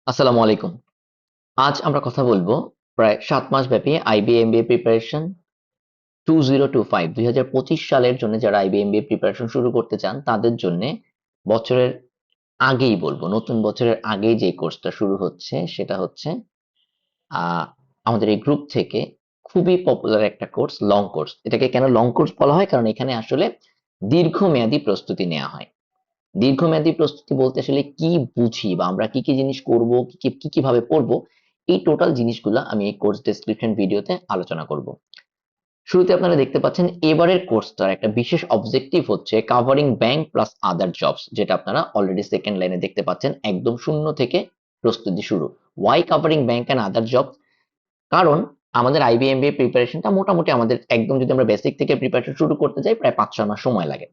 আসসালামু আলাইকুম। আজ আমরা কথা বলবো প্রায় ৭ মাস ব্যাপী আইবিএমবিএ প্রিপারেশন 2025 সালের জন্য যারা আইবিএমবিএ প্রিপারেশন শুরু করতে চান তাদের জন্য বছরের আগেই বলবো নতুন বছরের আগেই যে কোর্সটা শুরু হচ্ছে সেটা হচ্ছে আহ, আমাদের এই গ্রুপ থেকে খুবই পপুলার একটা কোর্স লং কোর্স। এটাকে কেন লং কোর্স বলা হয়? কারণ এখানে আসলে দীর্ঘমেয়াদী প্রস্তুতি নেওয়া হয়। দীর্ঘমেয়াদী প্রস্তুতি বলতে আসলে কি বুঝি বা আমরা কি কি জিনিস করব, কিভাবে পড়বো, এই টোটাল জিনিসগুলো আমি এই কোর্স ডেসক্রিপশন ভিডিওতে আলোচনা করব। শুরুতে আপনারা দেখতে পাচ্ছেন এবারের কোর্সটার একটা বিশেষ অবজেক্টিভ হচ্ছে কাভারিং ব্যাংক প্লাস আদার জবস, যেটা আপনারা অলরেডি সেকেন্ড লাইনে দেখতে পাচ্ছেন। একদম শূন্য থেকে প্রস্তুতি শুরু। Why covering bank and other jobs? কারণ আমাদের আইবিএমবিএ প্রিপারেশনটা মোটামুটি আমাদের একদম যদি আমরা বেসিক থেকে প্রিপারেশন শুরু করতে যাই প্রায় 5-6 মাস সময় লাগে।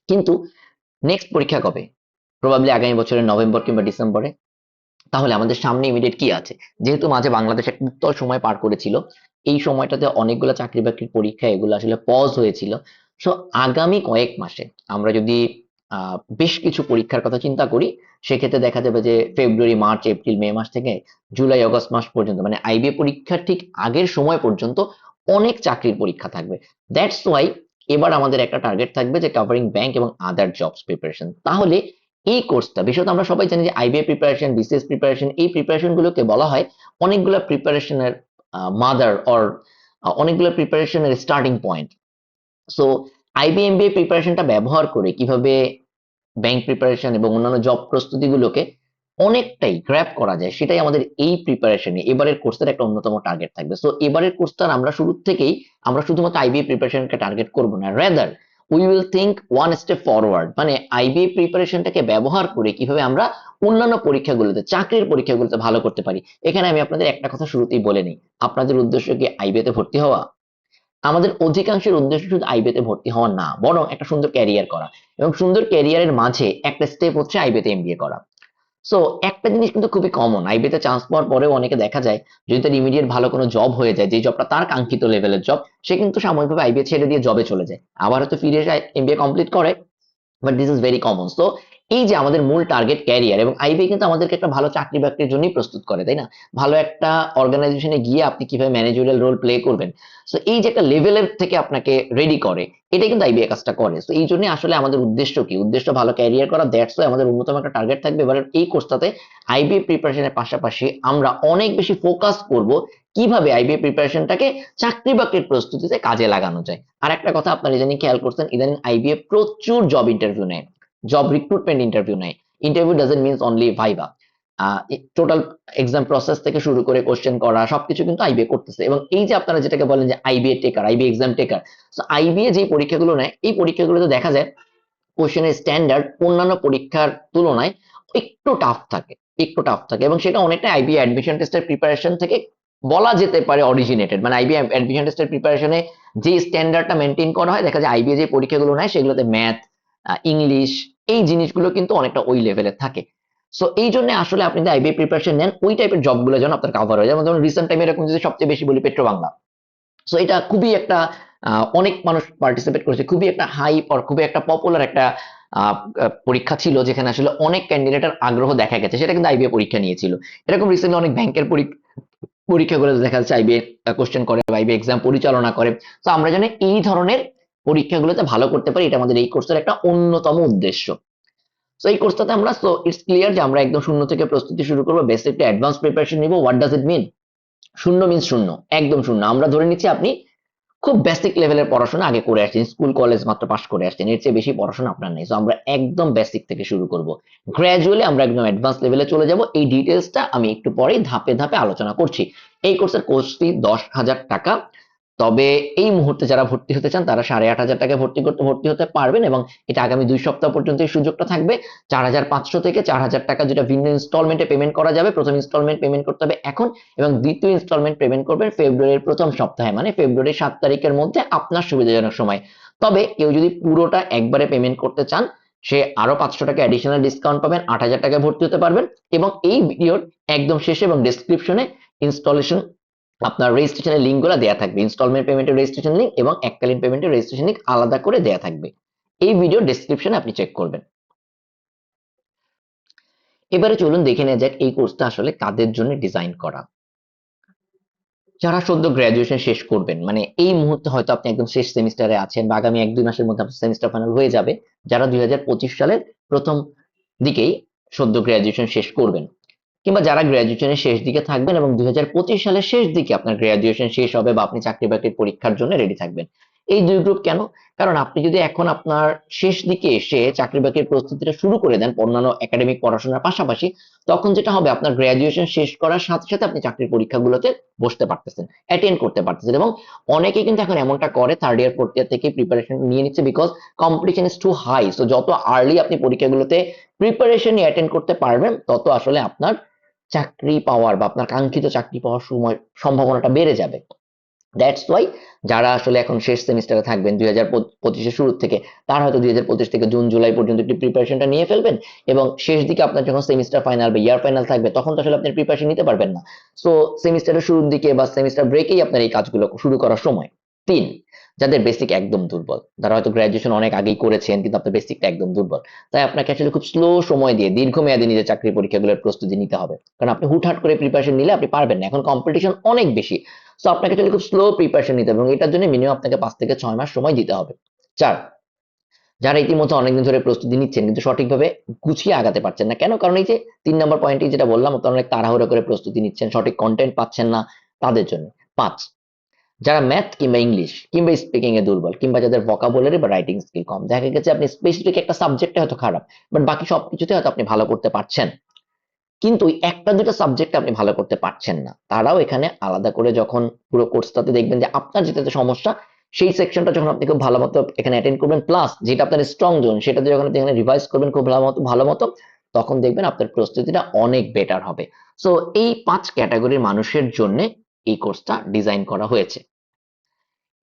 কিন্তু নেক্সট পরীক্ষা কবে? প্রবাবলি আগামী বছরের নভেম্বর কিংবা ডিসেম্বরে। তাহলে আমাদের সামনে ইমিডিয়েট কি আছে? যেহেতু মাঝে বাংলাদেশ একটা উত্তর সময় পার করেছিল, এই সময়টাতে অনেকগুলো চাকরি বাকরির পরীক্ষা এগুলো আসলে পজ হয়েছিল। সো আগামী কয়েক মাসে আমরা যদি বেশ কিছু পরীক্ষার কথা চিন্তা করি, সেক্ষেত্রে দেখা যাবে যে ফেব্রুয়ারি, মার্চ, এপ্রিল, মে মাস থেকে জুলাই, অগস্ট মাস পর্যন্ত, মানে আইবিএ পরীক্ষার ঠিক আগের সময় পর্যন্ত অনেক চাকরির পরীক্ষা থাকবে। দ্যাটস ওয়াই এবার আমাদের একটা টার্গেট থাকবে যে কাভারিং ব্যাংক এবং আদার জবস প্রিপারেশন। তাহলে এই কোর্সটা বিশেষত আমরা সবাই জানি যে আইবিএ প্রিপারেশন, বিসিএস প্রিপারেশন, এই প্রিপারেশন গুলোকে বলা হয় অনেকগুলো প্রিপারেশনের মাদার অর অনেকগুলো প্রিপারেশনের স্টার্টিং পয়েন্ট। সো আইবিএমবিএ প্রিপারেশনটা ব্যবহার করে কিভাবে ব্যাংক প্রিপারেশন এবং অন্যান্য জব প্রস্তুতিগুলোকে অনেকটাই গ্র্যাব করা যায়, সেটাই আমাদের এই প্রিপারেশনে এবারের কোর্সের একটা অন্যতম টার্গেট থাকবে। সো এবারের কোর্সটার আমরা শুরু থেকেই আমরা শুধুমাত্র আইবিএ প্রিপারেশনকে টার্গেট করব না, rather we will think one step forward. মানে আইবিএ প্রিপারেশনটাকে ব্যবহার করে কিভাবে আমরা অন্যান্য পরীক্ষাগুলোতে, চাকরির পরীক্ষাগুলোতে ভালো করতে পারি। এখানে আমি আপনাদের একটা কথা শুরুতেই বলে নিই, আপনাদের উদ্দেশ্য কি আইবিএ তে ভর্তি হওয়া? আমাদের অধিকাংশের উদ্দেশ্য শুধু আইবিএ তে ভর্তি হওয়া না, বরং একটা সুন্দর ক্যারিয়ার করা। এবং সুন্দর ক্যারিয়ারের মাঝে একটা স্টেপ হচ্ছে আইবিএ তে এমবিএ করা। সো একটা জিনিস কিন্তু খুবই কমন, আইবিএ তে চান্স পাওয়ার পরেও অনেকে দেখা যায় যদি তার ইমিডিয়েট ভালো কোনো জব হয়ে যায়, যে জবটা তার কাঙ্ক্ষিত লেভেলের জব, সে কিন্তু সাময়িকভাবে আইবিএ ছেড়ে দিয়ে জবে চলে যায়, আবার হয়তো ফিরে এসে এমবিএ কমপ্লিট করে। But this is very common. So এই যে আমাদের মূল টার্গেট ক্যারিয়ার, এবং আইবিএ কিন্তু আমাদেরকে একটা ভালো চাকরি বাকরির জন্যই প্রস্তুত করে, তাই না? ভালো একটা অর্গানাইজেশনে গিয়ে আপনি কিভাবে ম্যানেজারিয়াল রোল প্লে করবেন, সো এই যে একটা লেভেলের থেকে আপনাকে রেডি করে, এটা কিন্তু আইবিএ কাজটা করে। সো এই জন্য আসলে আমাদের উদ্দেশ্য কি? উদ্দেশ্য ভালো ক্যারিয়ার করা। দ্যাটস ওয়াই আমাদের অন্যতম একটা টার্গেট থাকবে এবার এই কোর্সটাতে আইবিএ প্রিপারেশনের পাশাপাশি আমরা অনেক বেশি ফোকাস করব কিভাবে আইবিএ প্রিপারেশনটাকে চাকরি বাকরির প্রস্তুতিতে কাজে লাগানো যায়। আর একটা কথা আপনারা ইদানিং খেয়াল করছেন, ইদানিং আইবিএ প্রচুর জব ইন্টারভিউ নেয়, জব রিক্রুটমেন্ট ইন্টারভিউ নেয়। Interview doesn't means only viva. Total exam process থেকে শুরু করে কোশ্চেন করা সবকিছু কিন্তু আইবিএ করতেছে। এবং এই যে আপনারা যেটাকে বলেন যে আইবিএ টেকার, আইবিএ এক্সাম টেকার, তো আইবিএ যে পরীক্ষাগুলো নেয় এই পরীক্ষাগুলোতে দেখা যায় কোশ্চেনের স্ট্যান্ডার্ড অন্যান্য পরীক্ষার তুলনায় একটু টাফ থাকে, একটু টাফ থাকে। এবং সেটা অনেকটা আইবিএ অ্যাডমিশন টেস্টের প্রিপারেশন থেকে বলা যেতে পারে অরিজিনেটেড। মানে আইবিএ অ্যাডমিশন টেস্টের প্রিপারেশনে যে স্ট্যান্ডার্ডটা মেনটেন করা হয়, দেখা যায় আইবিএ যে পরীক্ষাগুলো নেয় সেগুলোতে ম্যাথ, ইংলিশ, এই জিনিসগুলো কিন্তু অনেকটা ওই লেভেলের থাকে। সো এই জন্য আসলে আপনি যদি আইবিএ প্রিপারেশন নেন, ওই টাইপের জবগুলো যেন আপনার কাভার হয়ে যায়। যেমন ধরুন রিসেন্ট টাইমে এরকম যদি সবচেয়ে বেশি বলি পেট্রো বাংলা। সো এটা খুবই একটা অনেক মানুষ পার্টিসিপেট করেছে, খুবই একটা হাইপ আর খুবই একটা পপুলার একটা পরীক্ষা ছিল, যেখানে আসলে অনেক ক্যান্ডিডেটের আগ্রহ দেখা গেছে। সেটা কিন্তু আইবিএ পরীক্ষা নিয়েছিল। এরকম রিসেন্টলি অনেক ব্যাংকের পরীক্ষাগুলো দেখা যাচ্ছে আইবিএ কোশ্চেন করে, আইবিএ এক্সাম পরিচালনা করে। তো আমরা জানি এই ধরনের পরীক্ষাগুলোতে ভালো করতে পারি, এটা আমাদের এই কোর্সের একটা অন্যতম উদ্দেশ্য। সো এই কোর্সটাতে আমরা, সো ইটস ক্লিয়ার যে আমরা একদম শূন্য থেকে প্রস্তুতি শুরু করবো, বেসিক টু অ্যাডভান্স প্রিপারেশন নিব। হোয়াট ডাজ ইট মিন? শূন্য মিনস শূন্য, একদম শূন্য। আমরা ধরে নিচ্ছি আপনি খুব বেসিক লেভেলের পড়াশোনা আগে করে আসছেন, স্কুল কলেজ মাত্র পাশ করে আসছেন, এর চেয়ে বেশি পড়াশোনা আপনার নেই। তো আমরা একদম বেসিক থেকে শুরু করব, গ্রাজুয়ালি আমরা একদম অ্যাডভান্স লেভেলে চলে যাব। এই ডিটেলসটা আমি একটু পরেই ধাপে ধাপে আলোচনা করছি। এই কোর্সের কোর্স ফি 10,000 টাকা। তবে এই মুহূর্তে যারা ভর্তি হতে চান তারা 8,500 টাকায় ভর্তি হতে পারবেন, এবং এটা আগামী 2 সপ্তাহ পর্যন্ত এই সুযোগটা থাকবে। 4,500 থেকে 4,000 টাকা যেটা ভিন্ন ইনস্টলমেন্টে পেমেন্ট করা যাবে। প্রথম ইনস্টলমেন্ট পেমেন্ট করতে হবে এখন, এবং দ্বিতীয় ইনস্টলমেন্ট পেমেন্ট করবেন ফেব্রুয়ারির প্রথম সপ্তাহে, মানে ফেব্রুয়ারির 7 তারিখের মধ্যে আপনার সুবিধাজনক সময়। তবে কেউ যদি পুরোটা একবারে পেমেন্ট করতে চান, সে আরো 500 টাকা অ্যাডিশনাল ডিসকাউন্ট পাবেন, 8,000 টাকায় ভর্তি হতে পারবেন। এবং এই ভিডিওর একদম শেষে এবং ডেসক্রিপশনে ইনস্টলেশন, আপনার রেজিস্ট্রেশনের লিঙ্ক গুলো দেওয়া থাকবে। ইনস্টলমেন্ট পেমেন্টের রেজিস্ট্রেশন লিঙ্ক এবং এককালীন পেমেন্টের রেজিস্ট্রেশন লিঙ্ক আলাদা করে দেওয়া থাকবে। এই ভিডিও ডেসক্রিপশনে আপনি চেক করবেন। এবারে চলুন দেখে নেওয়া যাক এই কোর্সটা আসলে কাদের জন্য ডিজাইন করা। যারা সদ্য গ্রাজুয়েশন শেষ করবেন, মানে এই মুহূর্তে হয়তো আপনি একদম শেষ সেমিস্টারে আছেন বা আগামী 1-2 মাসের মধ্যে আপনার সেমিস্টার ফাইনাল হয়ে যাবে, যারা 2025 সালের প্রথম দিকেই সদ্য গ্রাজুয়েশন শেষ করবেন, কিংবা যারা গ্রাজুয়েশনের শেষ দিকে থাকবেন এবং 2025 সালের শেষ দিকে আপনার গ্রাজুয়েশন শেষ হবে বা আপনি চাকরি বাকরির পরীক্ষার জন্য রেডি থাকবেন। এই দুই গ্রুপ কেন? কারণ আপনি যদি এখন আপনার শেষ দিকে এসে চাকরি বাকরির প্রস্তুতিটা শুরু করে দেন অন্যান্য একাডেমিক পড়াশোনার পাশাপাশি, তখন যেটা হবে আপনার গ্রাজুয়েশন শেষ করার সাথে সাথে আপনি চাকরির পরীক্ষাগুলোতে বসতে পারতেছেন, অ্যাটেন্ড করতে পারতেছেন। এবং অনেকে কিন্তু এখন এমনটা করে থার্ড ইয়ার ফোর্থ ইয়ার থেকে প্রিপারেশন নিয়ে নিচ্ছে, because competition is too high. So যত আর্লি আপনি পরীক্ষাগুলোতে প্রিপারেশন নিয়ে অ্যাটেন্ড করতে পারবেন, তত আসলে আপনার চাকরি পাওয়ার বা আপনার কাঙ্ক্ষিত চাকরি পাওয়ার সময় সম্ভাবনাটা বেড়ে যাবে। দ্যাটস ওয়াই যারা আসলে এখন শেষ সেমিস্টারে থাকবেন 2025-এর শুরু থেকে, তারা হয়তো 2025 থেকে জুন জুলাই পর্যন্ত একটি প্রিপারেশনটা নিয়ে ফেলবেন, এবং শেষ দিকে আপনার যখন সেমিস্টার ফাইনাল বা ইয়ার ফাইনাল থাকবে তখন তো আসলে আপনি প্রিপারেশন নিতে পারবেন না। সো সেমিস্টারের শুরুর দিকে বা সেমিস্টার ব্রেকেই আপনার এই কাজগুলো শুরু করার সময়। 3, যাদের বেসিক একদম দুর্বল, যারা হয়তো গ্রাজুয়েশন অনেক আগেই করেছেন কিন্তু আপনার বেসিকটা একদম দুর্বল, তাই আপনাকে আসলে খুব স্লো সময় দিয়ে দীর্ঘমেয়াদী নিজের চাকরি পরীক্ষাগুলোর প্রস্তুতি নিতে হবে। কারণ আপনি হুটহাট করে প্রিপারেশন নিলে আপনি পারবেন না, এখন কম্পিটিশন অনেক বেশি। সো আপনাকে আসলে খুব স্লো প্রিপারেশন নিতে হবে এবং এটার জন্য মিনিমাম আপনাকে 5 থেকে 6 মাস সময় দিতে হবে। 4, যারা ইতিমধ্যে অনেকদিন ধরে প্রস্তুতি নিচ্ছেন কিন্তু সঠিকভাবে গুছিয়ে আগাতে পারছেন না, কেন? কারণ এই যে 3 নম্বর পয়েন্টে যেটা বললাম, আপনারা অনেক তাড়াহুড়ো করে প্রস্তুতি নিচ্ছেন, সঠিক কন্টেন্ট পাচ্ছেন না, তাদের জন্য। 5, যারা ম্যাথ কিংবা ইংলিশ কিংবা স্পিকিং এ দুর্বল, কিংবা যাদের ভোকাবুলারি বা রাইটিং স্কিল কম, দেখা গেছে আপনি স্পেসিফিক একটা সাবজেক্টে হয়তো খারাপ, বাট বাকি সবকিছুতে হয়তো আপনি ভালো করতে পারছেন, কিন্তু ওই একটা দুটো সাবজেক্টে আপনি ভালো করতে পারছেন না, তারাও এখানে আলাদা করে যখন পুরো কোর্সটাতে দেখবেন যে আপনার যেটাতে সমস্যা, সেই সেকশনটা যখন আপনি খুব ভালো মতো এখানে অ্যাটেন্ড করবেন, প্লাস যেটা আপনার স্ট্রং জোন সেটাতে যখন আপনি এখানে রিভাইজ করবেন খুব ভালো মতো, তখন দেখবেন আপনার প্রস্তুতিটা অনেক বেটার হবে। সো এই 5 ক্যাটাগরির মানুষের জন্য এই কোর্সটা ডিজাইন করা হয়েছে।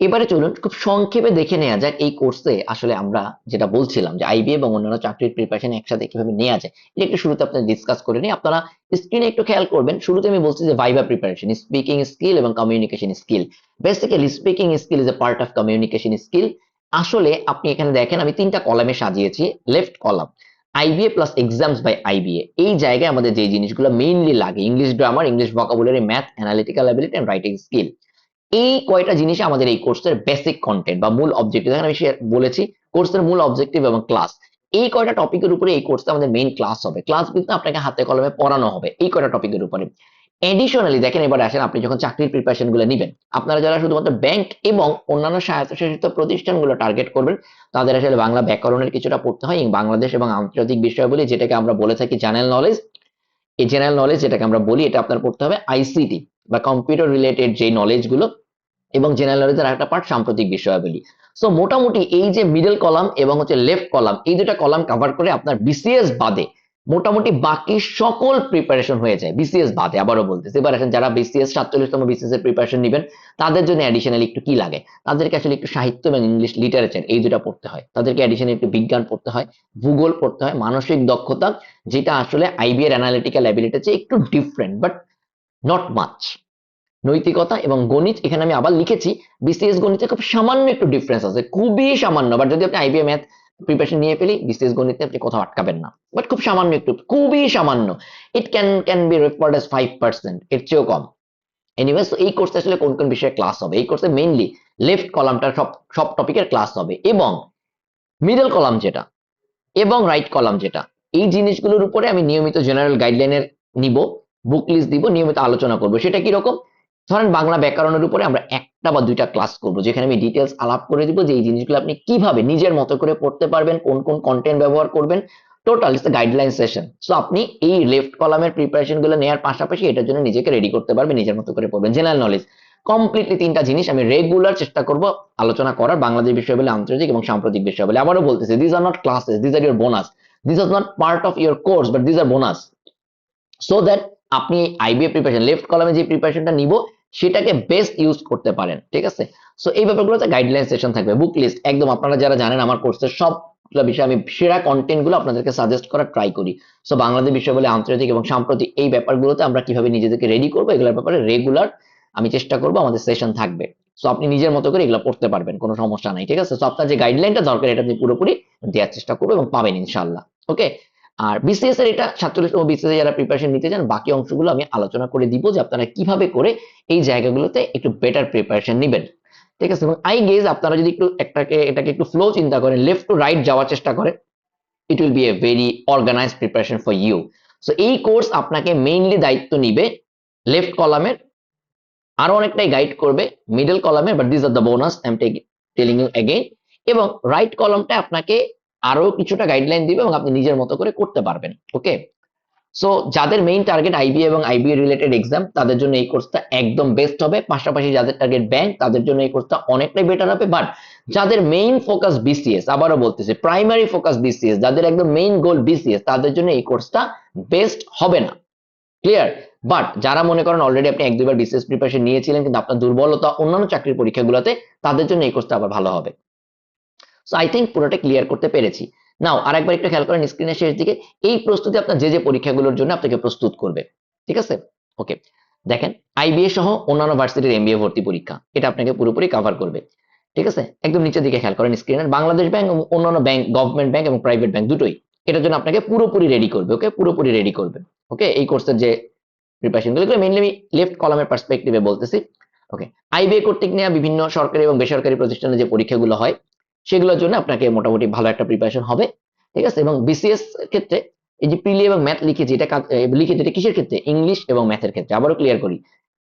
এবারে চলুন খুব সংক্ষেপে দেখে নেওয়া যাক এই কোর্সে আসলে আমরা যেটা বলছিলাম যে আইবি এবং অন্যান্য চাকরির প্রিপারেশন একসাথে কিভাবে নেওয়া যায়, এটা একটু শুরুতে আপনারা ডিসকাস করে নিই। আপনারা স্ক্রিনে একটু খেয়াল করবেন, শুরুতে আমি বলছি যে ভাইভা প্রিপারেশন, স্পিকিং স্কিল এবং communication skill. Basically speaking skill is a part of communication skill. আসলে আপনি এখানে দেখেন আমি 3টা কলামে সাজিয়েছি। Left column IBA plus exams by IBA, এই জায়গায় আমাদের যে জিনিসগুলো মেইনলি লাগে, English grammar, English vocabulary, math, analytical ability and writing skill, এই কয়টা জিনিস আমাদের এই কোর্সের বেসিক কন্টেন্ট বা মূল অবজেক্টিভ। দেখেন আমি বলেছি কোর্সের মূল অবজেক্টিভ এবং ক্লাস, এই কয়টা টপিকের উপরে এই কোর্সে আমাদের মেইন ক্লাস হবে। ক্লাস কিন্তু আপনাকে হাতে কলমে পড়ানো হবে এই কয়টা টপিকের উপরে। এডিশনালি দেখেন, এবার আসেন আপনি যখন চাকরির প্রিপারেশন গুলো নিবেন, আপনারা যারা শুধুমাত্র ব্যাংক এবং অন্যান্য স্বায়ত্তশাসিত প্রতিষ্ঠানগুলো টার্গেট করবেন, তাদের আসলে বাংলা ব্যাকরণের কিছুটা পড়তে হয়, এবং বাংলাদেশ এবং আন্তর্জাতিক বিষয়াবলী যেটাকে আমরা বলে থাকি জেনারেল নলেজ, এই জেনারেল নলেজ যেটাকে আমরা বলি, এটা আপনার পড়তে হবে আইসিটি বা কম্পিউটার রিলেটেড যে নলেজ গুলো, এবং জেনারেল নলেজের আরেকটা পার্ট সাম্প্রতিক বিষয়াবলী। সো মোটামুটি এই যে মিডল কলাম এবং হচ্ছে লেফট কলাম, এই দুটা কলাম কভার করে আপনার বিসিএস বাদে মোটামুটি বাকি সকল প্রিপারেশন হয়ে যায়, বিসিএস বাদে। আবারও বলতেছি, এবার আসেন যারা বিসিএস 47তম বিসিএস এর প্রিপারেশন নেবেন, তাদের জন্য অ্যাডিশনালি একটু কি লাগে, তাদেরকে আসলে একটু সাহিত্য এবং ইংলিশ লিটারেচার এই দুটা পড়তে হয়, তাদেরকে অ্যাডিশনালি একটু বিজ্ঞান পড়তে হয়, ভূগোল পড়তে হয়, মানসিক দক্ষতা, যেটা আসলে আইবি এর অ্যানালিটিক্যাল অ্যাবিলিটির চেয়ে একটু ডিফারেন্ট বাট নট মাচ, নৈতিকতা এবং গণিত, এখানে আমি আবার লিখেছি বিসিএস গণিতে খুব সামান্য একটু ডিফারেন্স আছে, খুবই সামান্য, বাট যদি আপনি আইবিএ ম্যাথ প্রিপারেশন নিয়ে ফেলি, বিসিএস গণিতে আপনি কোথাও আটকাবেন না, বাট খুব সামান্য একটু, খুবই সামান্য। It can be referred as 5%, এর চেয়েও কম। এনিওয়েজ, তো এই কোর্সে আসলে কোন কোন বিষয়ে ক্লাস হবে, এই কোর্সে মেইনলি লেফট কলামটা সব সব টপিকের ক্লাস হবে, এবং মিডল কলাম যেটা এবং রাইট কলাম যেটা, এই জিনিসগুলোর উপরে আমি নিয়মিত জেনারেল গাইডলাইনের নিব, বুক লিস্ট দিব, নিয়মিত আলোচনা করব। সেটা কিরকম? ধরেন বাংলা ব্যাকরণের উপরে আমরা একটা বা দুইটা ক্লাস করব, যেখানে আমি ডিটেলস আলাপ করে দিব যে এই জিনিসগুলো আপনি কিভাবে নিজের মতো করে পড়তে পারবেন, কোন কোন কন্টেন্ট ব্যবহার করবেন, total it's guideline session. So আপনি এই লেফট কলামের প্রিপারেশন গুলো নেওয়ার পাশাপাশি এটার জন্য নিজেকে রেডি করতে পারবেন, নিজের মতো করে পড়বেন। জেনারেল নলেজ কমপ্লিটলি 3টা জিনিস আমি রেগুলার চেষ্টা করব আলোচনা করার, বাংলাদেশ বিষয়াবলী, আন্তর্জাতিক এবং সাম্প্রতিক বিষয়াবলী। আবারও বলতেছি, this are not classes, this are your bonus, this are not part of your course, but this are bonus, so that আপনি আইবিএ প্রিপারেশন লেফট কলামে যে প্রিপারেশনটা নিব সেটাকে বেস্ট ইউজ করতে পারেন, ঠিক আছে? সো এই ব্যাপারগুলোতে গাইডলাইন সেশন থাকবে, বুক লিস্ট একদম, আপনারা যারা জানেন আমার কোর্সের সব বিষয়ে আমি সেরা কন্টেন্ট গুলো আপনাদেরকে সাজেস্ট করার ট্রাই করি। সো বাংলাদেশ বিষয়াবলী, আন্তর্জাতিক এবং সাম্প্রতিক এই ব্যাপারগুলোতে আমরা কিভাবে নিজেদেরকে রেডি করবো, এগুলোর ব্যাপারে রেগুলার আমি চেষ্টা করবো, আমাদের সেশন থাকবে। সো আপনি নিজের মতো করে এগুলো পড়তে পারবেন, কোনো সমস্যা নাই, ঠিক আছে? সো আপনার যে গাইডলাইনটা দরকার এটা আপনি পুরোপুরি দেওয়ার চেষ্টা করবো এবং পাবেন ইনশাল্লাহ। ওকে, আর বিসিএস এর এটা 47তম বিসিএস যারা প্রিপারেশন নিতে চান বাকি অংশগুলো আমি আলোচনা করে দিব যে আপনারা কিভাবে করে এই জায়গাগুলোতে একটু বেটার প্রিপারেশন নেবেন, ঠিক আছে। এবং আই গেস আপনারা যদি একটু এটাকে একটু ফ্লো চিন্তা করেন, লেফট টু রাইট যাওয়ার চেষ্টা করেন, it will be a very organised preparation for you. So এই কোর্স আপনাকে মেইনলি দায়িত্ব নিবে লেফট কলামের, আরো অনেকটাই গাইড করবে মিডল কলামে, but this are the bonus I am telling you again. এবং রাইট কলামটা আপনাকে আরো কিছুটা গাইডলাইন দিবে এবং আপনি নিজের মতো করে করতে পারবেন। ওকে, সো যাদের মেইন টার্গেট আইবিএ এবং আইবিএ রিলেটেড এক্সাম তাদের জন্য এই কোর্সটা একদম বেস্ট হবে। পাশাপাশি যাদের টার্গেট ব্যাংক তাদের জন্য এই কোর্সটা অনেকটাই বেটার হবে। বাট যাদের মেইন ফোকাস বিসিএস, আবারও বলতেছি প্রাইমারি ফোকাস বিসিএস, যাদের একদম মেইন গোল বিসিএস, তাদের জন্য এই কোর্সটা বেস্ট হবে না। ক্লিয়ার? বাট যারা মনে করেন অলরেডি আপনি এক দুইবার বিসিএস প্রিপারেশন নিয়েছিলেন কিন্তু আপনার দুর্বলতা অন্যান্য চাকরির পরীক্ষাগুলোতে, তাদের জন্য এই কোর্সটা আবার ভালো হবে। সো আই থিঙ্ক পুরোটা ক্লিয়ার করতে পেরেছি। নাও আরেকবার একটু খেয়াল করেন স্ক্রিনের শেষ দিকে, এই প্রস্তুতি আপনার যে যে পরীক্ষাগুলোর জন্য আপনাকে প্রস্তুত করবে, ঠিক আছে। ওকে, দেখেন আইবিএ সহ অন্যান্য ভার্সিটির এমবিএ ভর্তি পরীক্ষা, এটা আপনাকে পুরোপুরি কভার করবে, ঠিক আছে। একদম নিচের দিকে খেয়াল করেন স্ক্রিনের বাংলাদেশ ব্যাংক এবং অন্যান্য ব্যাংক, গভর্নমেন্ট ব্যাংক এবং প্রাইভেট ব্যাংক দুটোই এটার জন্য আপনাকে পুরোপুরি রেডি করবে। ওকে, পুরোপুরি রেডি করবে। ওকে, এই কোর্সের যে প্রিপারেশন গুলো মেইনলি আমি লেফট কলামের পার্সপেক্টিভে বলতেছি। ওকে, আইবিএ কর্তৃক নেওয়া বিভিন্ন সরকারি এবং বেসরকারি প্রতিষ্ঠানে যে পরীক্ষাগুলো হয় সেগুলোর জন্য আপনাকে মোটামুটি ভালো একটা প্রিপারেশন হবে, ঠিক আছে। এবং বিসিএস ক্ষেত্রে এই যে প্রিলি এবং ম্যাথ লিখেছি, এটা লিখেছি এটা কিসের ক্ষেত্রে? ইংলিশ এবং ম্যাথের ক্ষেত্রে। আবারও ক্লিয়ার করি,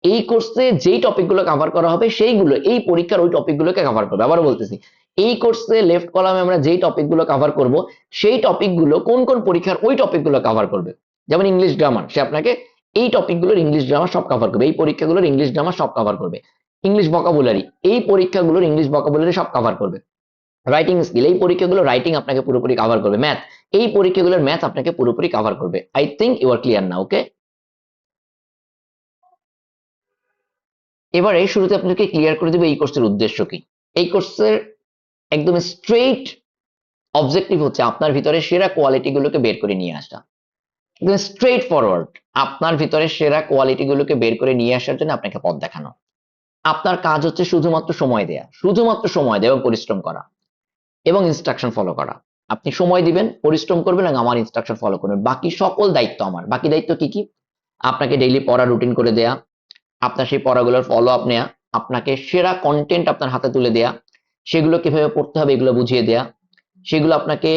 এই কোর্সে যেই টপিকগুলো কভার করা হবে সেইগুলো এই পরীক্ষার ওই টপিকগুলোকে কভার করবে। আবারও বলতেছি, এই কোর্সে লেফট কলামে আমরা যেই টপিকগুলো কভার করব সেই টপিকগুলো কোন কোন পরীক্ষার ওই টপিকগুলো কভার করবে। যেমন ইংলিশ গ্রামার, সে আপনাকে এই টপিকগুলোর ইংলিশ গ্রামার সব কভার করবে, এই পরীক্ষাগুলোর ইংলিশ গ্রামার সব কভার করবে। ইংলিশ ভোকাবুলারি, এই পরীক্ষাগুলোর ইংলিশ ভোকাবুলারি সব কভার করবে। রাইটিং স্কিল, এই পরীক্ষাগুলো রাইটিং আপনাকে পুরোপুরি কভার করবে। ম্যাথ, এই পরীক্ষাগুলোর ম্যাথ আপনাকে পুরোপুরি কভার করবে। I think you are clear না। ওকে, এবারে শুরুতে আপনাকে ক্লিয়ার করে দেবো এই কোর্সের উদ্দেশ্য কি। এই কোর্সের একদম স্ট্রেইট অবজেক্টিভ হচ্ছে আপনার ভিতরে সেরা কোয়ালিটি গুলোকে বের করে নিয়ে আসা। একদম স্ট্রেইট ফরওয়ার্ড, আপনার ভিতরে সেরা কোয়ালিটি গুলোকে বের করে নিয়ে আসার জন্য আপনাকে পথ দেখানো। আপনার কাজ হচ্ছে শুধুমাত্র সময় দেয়া, শুধুমাত্র সময় দেওয়া এবং পরিশ্রম করা এবং ইনস্ট্রাকশন ফলো করা। আপনি সময় দিবেন, পরিশ্রম করবেন এবং আমার ইনস্ট্রাকশন ফলো করবেন, বাকি সকল দায়িত্ব আমার। বাকি দায়িত্ব কি কি? আপনাকে ডেইলি পড়া রুটিন করে দেয়া, আপনার সেই পড়াগুলোর ফলো আপ নেয়া, আপনাকে সেরা কন্টেন্ট আপনার হাতে তুলে দেয়া, সেগুলো কিভাবে পড়তে হবে এগুলো বুঝিয়ে দেয়া, সেগুলো আপনাকে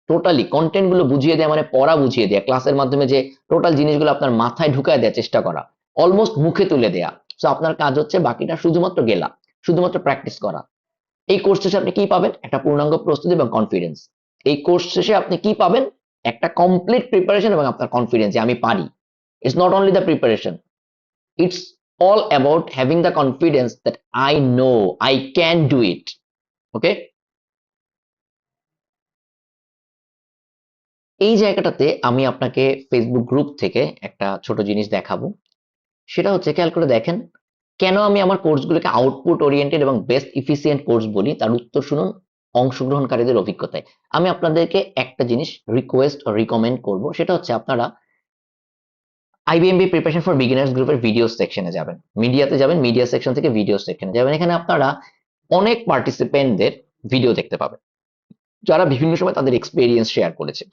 টোটালি কন্টেন্ট গুলো বুঝিয়ে দেয়া, মানে পড়া বুঝিয়ে দেয়া, ক্লাসের মাধ্যমে যে টোটাল জিনিসগুলো আপনার মাথায় ঢুকায় দেওয়ার চেষ্টা করা, অলমোস্ট মুখে তুলে দেয়া। তো আপনার কাজ হচ্ছে বাকিটা শুধুমাত্র গেলা, শুধুমাত্র প্র্যাকটিস করা। এই কোর্স শেষে আপনি কি পাবেন? একটা পূর্ণাঙ্গ প্রস্তুতি এবং কনফিডেন্স। এই কোর্স শেষে আপনি কি পাবেন? একটা কমপ্লিট প্রিপারেশন এবং আপনার কনফিডেন্স যে আমি পারি। It's not only the preparation, it's all about having the confidence that I know I can do it. Okay, এই জায়গাটাতে আমি আপনাকে ফেসবুক গ্রুপ থেকে একটা ছোট জিনিস দেখাবো। সেটা হচ্ছে খেয়াল করে দেখেন, কেন আমি আমার কোর্সগুলোকে আউটপুট ওরিয়েন্টেড এবং বেস্ট ইফিসিয়েন্ট কোর্স বলি তার উত্তর শুনুন অংশগ্রহণকারীদের অভিজ্ঞতায়। আমি আপনাদেরকে একটা জিনিস রিকোয়েস্ট ও রিকমেন্ড করব, সেটা হচ্ছে আপনারা আইবিএমবি প্রিপারেশন ফর বিগিনার্স গ্রুপের ভিডিও সেকশনে যাবেন, মিডিয়াতে যাবেন, মিডিয়া সেকশন থেকে ভিডিও সেকশনে যাবেন। এখানে আপনারা অনেক পার্টিসিপেন্টদের ভিডিও দেখতে পাবেন যারা বিভিন্ন সময় তাদের এক্সপেরিয়েন্স শেয়ার করেছে।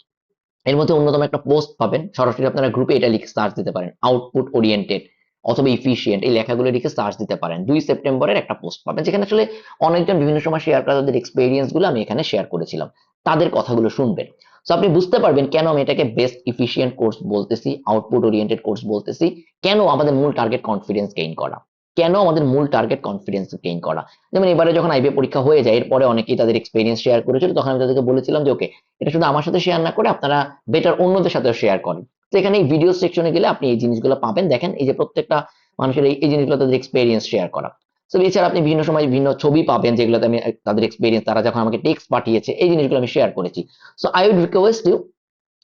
এর মধ্যে অন্যতম একটা পোস্ট পাবেন, সরাসরি আপনারা গ্রুপে এটা লিখে সার্চ দিতে পারেন, আউটপুট ওরিয়েন্টেড অথবা ইফিসিয়েন্ট, এই লেখাগুলো লিখে সার্চ দিতে পারেন। 2 সেপ্টেম্বরের একটা পোস্ট পাবেন যেখানে আসলে অনেকজন বিভিন্ন সময় শেয়ার করা তাদের এক্সপেরিয়েন্স গুলো আমি এখানে শেয়ার করেছিলাম, তাদের কথাগুলো শুনবেন। তো আপনি বুঝতে পারবেন কেন আমি এটাকে বেস্ট ইফিসিয়েন্ট কোর্স বলতেছি, আউটপুট ওরিয়েন্টেড কোর্স বলতেছি, কেন আমাদের মূল টার্গেট কনফিডেন্স গেইন করা, কেন আমাদের মূল টার্গেট কনফিডেন্স গেইন করা। যেমন এবারে যখন আইবিএ পরীক্ষা হয়ে যায় এরপরে অনেকেই তাদের এক্সপেরিয়েন্স শেয়ার করেছিল, তখন আমি তাদেরকে বলেছিলাম যে ওকে, এটা শুধু আমার সাথে শেয়ার না করে আপনারা বেটার অন্যদের সাথে শেয়ার করেন। তো এখানে এই ভিডিও সেকশনে গেলে আপনি এই জিনিসগুলো পাবেন। দেখেন এই যে প্রত্যেকটা মানুষের এই জিনিসগুলো তাদের এক্সপেরিয়েন্স শেয়ার করা। তো এছাড়া আপনি বিভিন্ন সময় বিভিন্ন ছবি পাবেন যেগুলোতে আমি তাদের এক্সপেরিয়েন্স, তারা যখন আমাকে টেক্সট পাঠিয়েছে এই জিনিসগুলো আমি শেয়ার করেছি। So I would request you,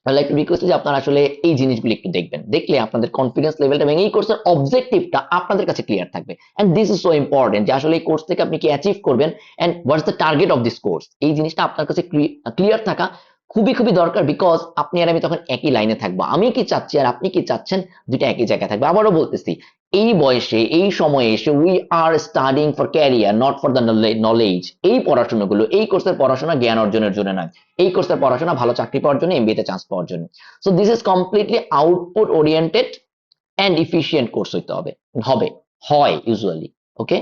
like request যে আপনারা আসলে এই জিনিসগুলো একটু দেখবেন, দেখলে আপনাদের কনফিডেন্স লেভেলটা এবং এই কোর্সের অবজেক্টিভটা আপনাদের কাছে ক্লিয়ার থাকবে। And this is so important যে আসলে এই কোর্স থেকে আপনি কি অ্যাচিভ করবেন and what's the target of this course, এই জিনিসটা আপনার কাছে ক্লিয়ার থাকা খুবই খুবই দরকার। বিকজ আপনি আর আমি তখন একই লাইনে থাকবো, আমি কি চাচ্ছি আর আপনি কি চাচ্ছেন দুইটা একই জায়গায় থাকবে। আবারও বলতেছি, এই বয়সে এই সময়ে এসে we are studying for career not for the knowledge. এই পড়াশোনাগুলো, এই কোর্সের পড়াশোনা জ্ঞান অর্জনের জন্য নয়, এই কোর্সের পড়াশোনা ভালো চাকরি পাওয়ার জন্য, এমবিএ তে চান্স পাওয়ার জন্য। So this is completely output oriented and efficient course হইতে হবে, হবে, হয় ইউজুয়ালি। ওকে,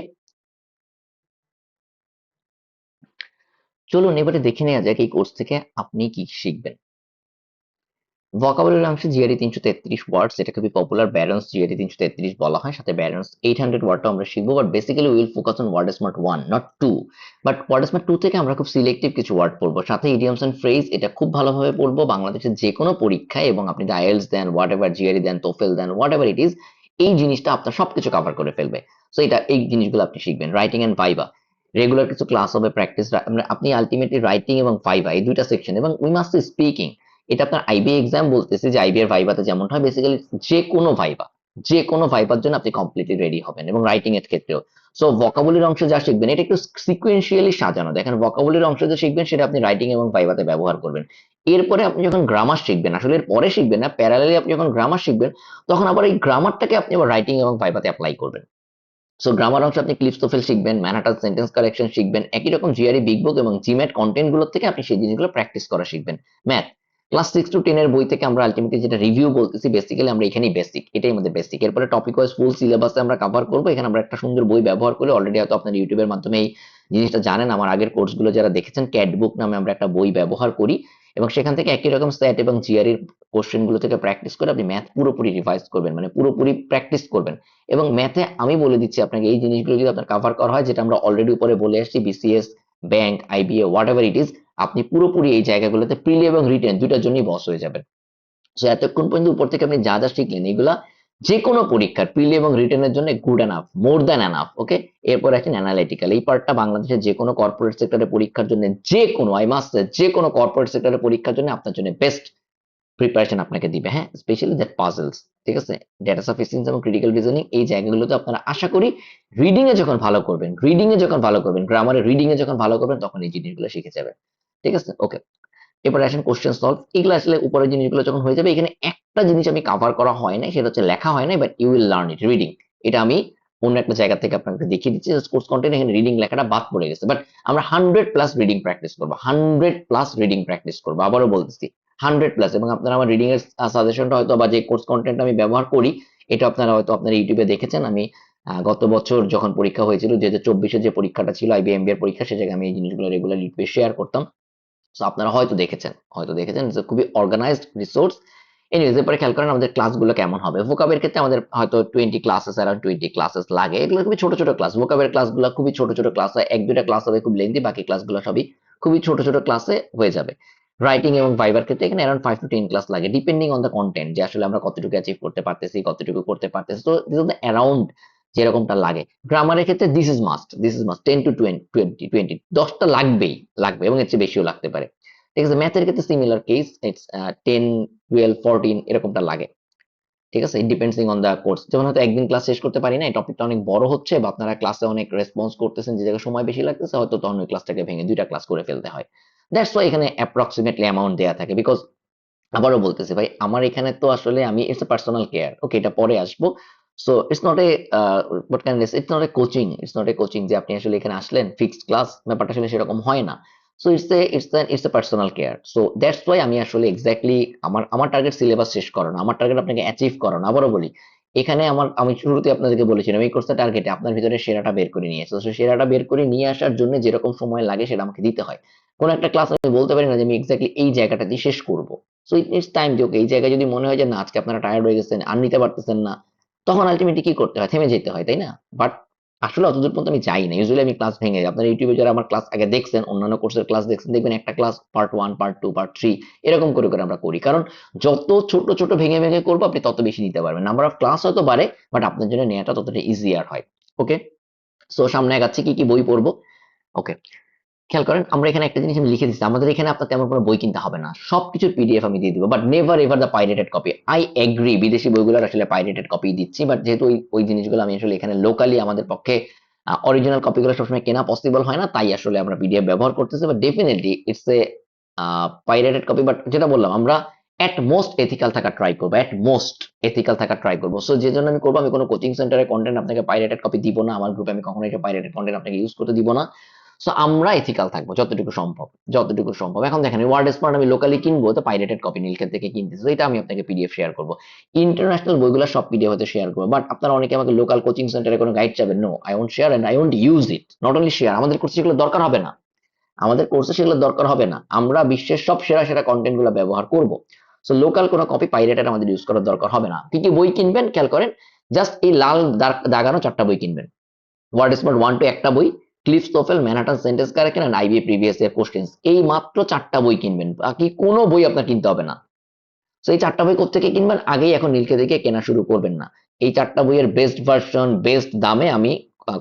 চলুন এবারে দেখে নেওয়া যাক এই কোর্স থেকে আপনি কি শিখবেন। ভোকাবুলারি অংশে জিআরই 333 ওয়ার্ডস, এটা খুবই পপুলার, ব্যারন্স জিআরই 333 বলা হয়, সাথে ব্যারন্স 800 ওয়ার্ডটা আমরা শিখবো। But basically will focus on word smart 1 not 2। But word smart 2 থেকে আমরা খুব সিলেক্টিভ কিছু ওয়ার্ড পড়বো, সাথে ইডিয়মস এন্ড ফ্রেজ এটা খুব ভালোভাবে পড়বো বাংলাদেশের যে কোনো পরীক্ষায়, এবং আপনি আইএলটিএস দেন, হোয়াট এভার জিআরই দেন, টোফেল দেন, হোয়াট এভার ইট ইজ, এই জিনিসটা আপনার সবকিছু কভার করে ফেলবে। সো এটা, এই জিনিসগুলো আপনি শিখবেন। রাইটিং এন্ড ভাইবা, রেগুলার কিছু ক্লাস হবে, প্র্যাকটিস, আপনি আলটিমেটলি রাইটিং এবং ভাইবা এই দুইটা সেকশন, এবং উই মাস্ট স্পিকিং, এটা আপনার আইবি এক্সাম বলতেছে যে আইবি এর ভাইভাতে যেমনটা হয়, বেসিক্যালি যে কোনো ভাইবা, যে কোনো ভাইবার জন্য আপনি কমপ্লিটলি রেডি হবেন, এবং রাইটিং এর ক্ষেত্রেও। সো ভোকাবুলারি অংশ যা শিখবেন এটা একটু সিকোয়েন্সিয়ালি সাজানো, দেখেন ভোকাবুলারি অংশ যে শিখবেন সেটা আপনি রাইটিং এবং ভাইভাতে ব্যবহার করবেন। এরপরে আপনি যখন গ্রামার শিখবেন, আসলে এর পরে শিখবেন না, প্যারালালি আপনি যখন গ্রামার শিখবেন, তখন আবার এই গ্রামারটাকে আপনি আবার রাইটিং এবং ভাইভাতে অ্যাপ্লাই করবেন। সো গ্রামার অংশে আপনি ক্লিপস তোফেল শিখবেন, ম্যানহাটন সেন্টেন্স কালেকশন শিখবেন, একই রকম জিআরই বিগ বুক এবং জিম্যাট কন্টেন্ট গুলোর থেকে আপনি সেই জিনিসগুলো প্র্যাকটিস করা শিখবেন। ম্যাথ ক্লাস 6 to 10 এর বই থেকে আমরা আলটিমেটলি যেটা রিভিউ বলতেছি, বেসিক্যালি আমরা এখানেই বেসিক, এটাই আমাদের বেসিক। এরপরে টপিক ওয়াইজ ফুল সিলেবাসে আমরা কভার করবো, এখানে আমরা একটা সুন্দর বই ব্যবহার করে, অলরেডি হয়তো আপনার ইউটিউবের মাধ্যমে এই জিনিসটা জানেন, আমার আগের কোর্সগুলো যারা দেখেছেন, ক্যাট বুক নামে আমরা একটা বই ব্যবহার করি, এবং সেখান থেকে একই রকম সেট এবং জিআরইর কোশ্চেন গুলো থেকে প্র্যাকটিস করে আপনি ম্যাথ পুরোপুরি রিভাইজ করবেন, মানে পুরোপুরি প্র্যাকটিস করবেন। এবং ম্যাথে আমি বলে দিচ্ছি আপনাকে, এই জিনিসগুলো যদি আপনার কভার করা হয়, যেটা আমরা অলরেডি উপরে বলে আসছি, BCS, bank, IBA, what ever it is, আপনি পুরোপুরি এই জায়গাগুলোতে প্রিলি এবং রিটেন দুইটার জন্যই বস হয়ে যাবেন। সো এতক্ষণ পর্যন্ত উপর থেকে আপনি যা যা শিখলেন, এগুলা যে কোনো পরীক্ষার প্রিলি এবং রিটেনের জন্য good enough, more than enough. Okay, এরপর আছেন অ্যানালিটিক্যাল, এই পার্টটা বাংলাদেশের যে কোনো কর্পোরেট সেক্টরের পরীক্ষার জন্য, যে কোনো, আই মাস্ট সে, যে কোনো কর্পোরেট সেক্টরের পরীক্ষার জন্য আপনার জন্য বেস্ট প্রিপারেশন আপনাকে দিবে। হ্যাঁ, স্পেশালি দ্যাট পাজলস, ঠিক আছে, ডেটা সাফিসিয়েন্সি এবং ক্রিটিক্যাল রিজনিং, এই জায়গাগুলোতে আপনারা আশা করি রিডিং এ যখন ভালো করবেন, গ্রামারে রিডিং এ যখন ভালো করবেন, তখন এই জিনিসগুলো শিখে যাবেন। ঠিক আছে, ওকে। এরপরে আসেন কোশ্চেন সলভ, এগুলো আসলে উপরের জিনিসগুলো যখন হয়ে যাবে, এখানে একটা জিনিস আমি কভার করা হয় না, সেটা হচ্ছে লেখা হয় না, but you will learn it reading. এটা আমি অন্য একটা জায়গা থেকে আপনাকে দেখিয়ে দিচ্ছি, কোর্স কন্টেন্ট এখানে রিডিং লেখাটা বাদ পড়ে গেছে, বাট আমরা 100+ রিডিং প্র্যাকটিস করবো, 100+ রিডিং প্র্যাকটিস করবো, আবারও বলতেছি 100+। এবং আপনারা আমার রিডিং এর সাজেশনটা হয়তো, বা যে কোর্স কন্টেন্ট আমি ব্যবহার করি, এটা আপনারা হয়তো আপনার ইউটিউবে দেখেছেন। আমি গত বছর যখন পরীক্ষা হয়েছিল, 2024-এ যে পরীক্ষাটা ছিল আইবিএমবি এর পরীক্ষা, সে জায়গায় আমি এই জিনিসগুলো রেগুলারলি শেয়ার করতাম। সো আপনারা হয়তো দেখেছেন খুবই অর্গানাইজড রিসোর্স। এনিওয়েজ, এরপরে খেয়াল করেন আমাদের ক্লাসগুলো কেমন হবে। ভোকাবের ক্ষেত্রে আমাদের হয়তো 20 ক্লাসেস, অ্যারাউন্ড 20 ক্লাসেস লাগে, এগুলো খুবই ছোট ছোট ক্লাস। ভোকাবের ক্লাসগুলো খুবই ছোট ছোট ক্লাস হয়, এক দুইটা ক্লাস হবে খুব লেন্দি, বাকি ক্লাসগুলো সবই খুবই ছোট ছোট ক্লাসে হয়ে যাবে। রাইটিং এবং ভাইবার ক্ষেত্রে এখানে অ্যারাউন্ড 5 to 10 ক্লাস লাগে, ডিপেন্ডিং অন দ্য কন্টেন্ট, যে আসলে আমরা কতটুকু অ্যাচিভ করতে পারতেছি, কতটুকু করতে পারতেছি। তো দিস ইজ দ্য অ্যারাউন্ড যেরকমটা লাগে। গ্রামারের ক্ষেত্রে দিস ইজ মাস্ট 10 to 20 10টা লাগবে, এবং এর চেয়ে বেশিও লাগতে পারে। ঠিক আছে, ম্যাথের ক্ষেত্রে সিমিলার কেস, ইটস 10, 12, 14 এরকমটা লাগে। ঠিক আছে, ডিপেন্ডিং অন দা কোর্স, যেমন হয়তো একদিন ক্লাস শেষ করতে পারি না, এই টপিকটা অনেক বড় হচ্ছে, বা আপনারা ক্লাসে অনেক রেসপন্স করতেছেন, যে জায়গায় সময় বেশি লাগতেছে, হয়তো তখন ওই ক্লাসটাকে ভেঙে দুইটা ক্লাস করে ফেলতে হয়। দ্যাটস ওয়াই এখানে অ্যাপ্রক্সিমেটলি অ্যামাউন্ট দেয়া থাকে, বিকজ আবারও বলতেছি ভাই, আমার এখানে তো আসলে আমি, ইটস এ পার্সোনাল কেয়ার, ওকে, এটা পরে আসবো। So it's not A what can it's not a coaching, যে আপনি আসলে এখানে আসলেন ফিক্সড ক্লাস, ব্যাপারটা আসলে সেরকম হয় না। So it's a personal care. So that's why আমি আসলে এক্স্যাক্টলি, আমার টার্গেট সিলেবাস শেষ করানো, আমার টার্গেট আপনাকে অ্যাচিভ করানো। আবারও বলি, এখানে আমি শুরুতে আপনাদেরকে বলেছিলাম, এই কোর্সটা টার্গেটে আপনার ভিতরে সেরাটা বের করে নিয়ে আসে। তো সেরাটা বের করে নিয়ে আসার জন্য যেরকম সময় লাগে সেটা আমাকে দিতে হয়। কোনো একটা ক্লাস আমি বলতে পারি না যে আমি এক্স্যাক্টলি এই জায়গাটা দিয়ে শেষ করবো। সো ইটস টাইম যে ওকে, এই জায়গায় যদি মনে হয় যে না, আজকে আপনারা টায়ার্ড হয়ে গেছেন, আর নিতে পারতেছেন না, তখন আলটিমেটলি কি করতে হয়, থেমে যেতে হয়, তাই না? বাট আসলে অতদূর পর্যন্ত আমি যাই না, ইউজুয়ালি আমি ক্লাস ভেঙে যাই। আপনার ইউটিউবে যারা আমার ক্লাস আগে দেখছেন, অন্যান্য কোর্সের ক্লাস দেখছেন, দেখবেন একটা ক্লাস পার্ট 1, পার্ট 2, পার্ট 3 এরকম করে করে আমরা করি, কারণ যত ছোট ছোট ভেঙে ভেঙে করবো, আপনি তত বেশি নিতে পারবেন। নাম্বার অফ ক্লাস হয়তো বাড়ে, বাট আপনার জন্য নেওয়াটা ততটা ইজিয়ার হয়। ওকে, সো সামনে আগাচ্ছি, কি কি বই পড়বো। ওকে, খেয়াল করেন, আমরা এখানে একটা জিনিস আমি লিখে দিচ্ছি, আমাদের এখানে আপনার তেমন কোনো বই কিনতে হবে না, সবকিছুর পিডিএফ আমি দিয়ে দিব, but never ever the pirated copy. I agree, বিদেশি বইগুলোর আসলে পাইরেটেড কপি দিচ্ছি, বাট যেহেতু ওই জিনিসগুলো আমি আসলে এখানে লোকালি আমাদের পক্ষে অরিজিনাল কপিগুলো সবসময় কেনা পসিবল হয় না, তাই আসলে আমরা পিডিএফ ব্যবহার করতেছি। But definitely it's a pirated copy. But যেটা বললাম, আমরা অ্যাট মোস্ট এথিক্যাল থাকা ট্রাই করবো, অ্যাট মোস্ট এথিক্যাল থাকা ট্রাই করবো। সো যে জন্য আমি করবো, আমি কোনো কোচিং সেন্টারে কন্টেন্ট আপনাকে পাইরেটেড কপি দিব না, আমার গ্রুপে আমি কখনো এটা পাইরেটেড কন্টেন্ট আপনাকে ইউজ করতে দিব না। সো আমরা এথিক্যাল থাকবো যতটুকু সম্ভব, যতটুকু সম্ভব। এখন দেখেন ওয়ার্ড স্মার্ট আমি লোকালি কিনবো, তো পাইরেটেড কপি নীলক্ষেত থেকে কিনতেছি, এটা আমি আপনাকে পিডিএফ শেয়ার করবো। ইন্টারন্যাশনাল বইগুলো সব পিডিএফ হতে শেয়ার করবো, বাট আপনারা অনেকে আমাকে লোকাল কোচিং সেন্টারে কোনো গাইড চাবেন, no, I won't share and I won't use it. Not only share, আমাদের কোর্সে সেগুলো দরকার হবে না, আমাদের কোর্সে সেগুলো দরকার হবে না। আমরা বিশ্বের সব সেরা সেরা কন্টেন্ট গুলো ব্যবহার করব। সো লোকাল কোনো কপি পাইরেটেড আমাদের ইউজ করার দরকার হবে না। কি কি বই কিনবেন খেয়াল করেন, জাস্ট এই লাল দাগানো 4টা বই কিনবেন। ওয়ার্ড স্মার্ট 1 to একটা বই, Cliffs TOEFL, Manhattan sentence correction and IBA previous year questions, এই মাত্র 4টা বই কিনবেন, বাকি কোনো বই আপনার কিনতে হবে না। তো এই 4টা বই কোত্থেকে কিনবেন, আগেই এখন নীলকে দেখে কেনা শুরু করবেন না। এই 4টা বইয়ের বেস্ট ভার্সন, বেস্ট দামে আমি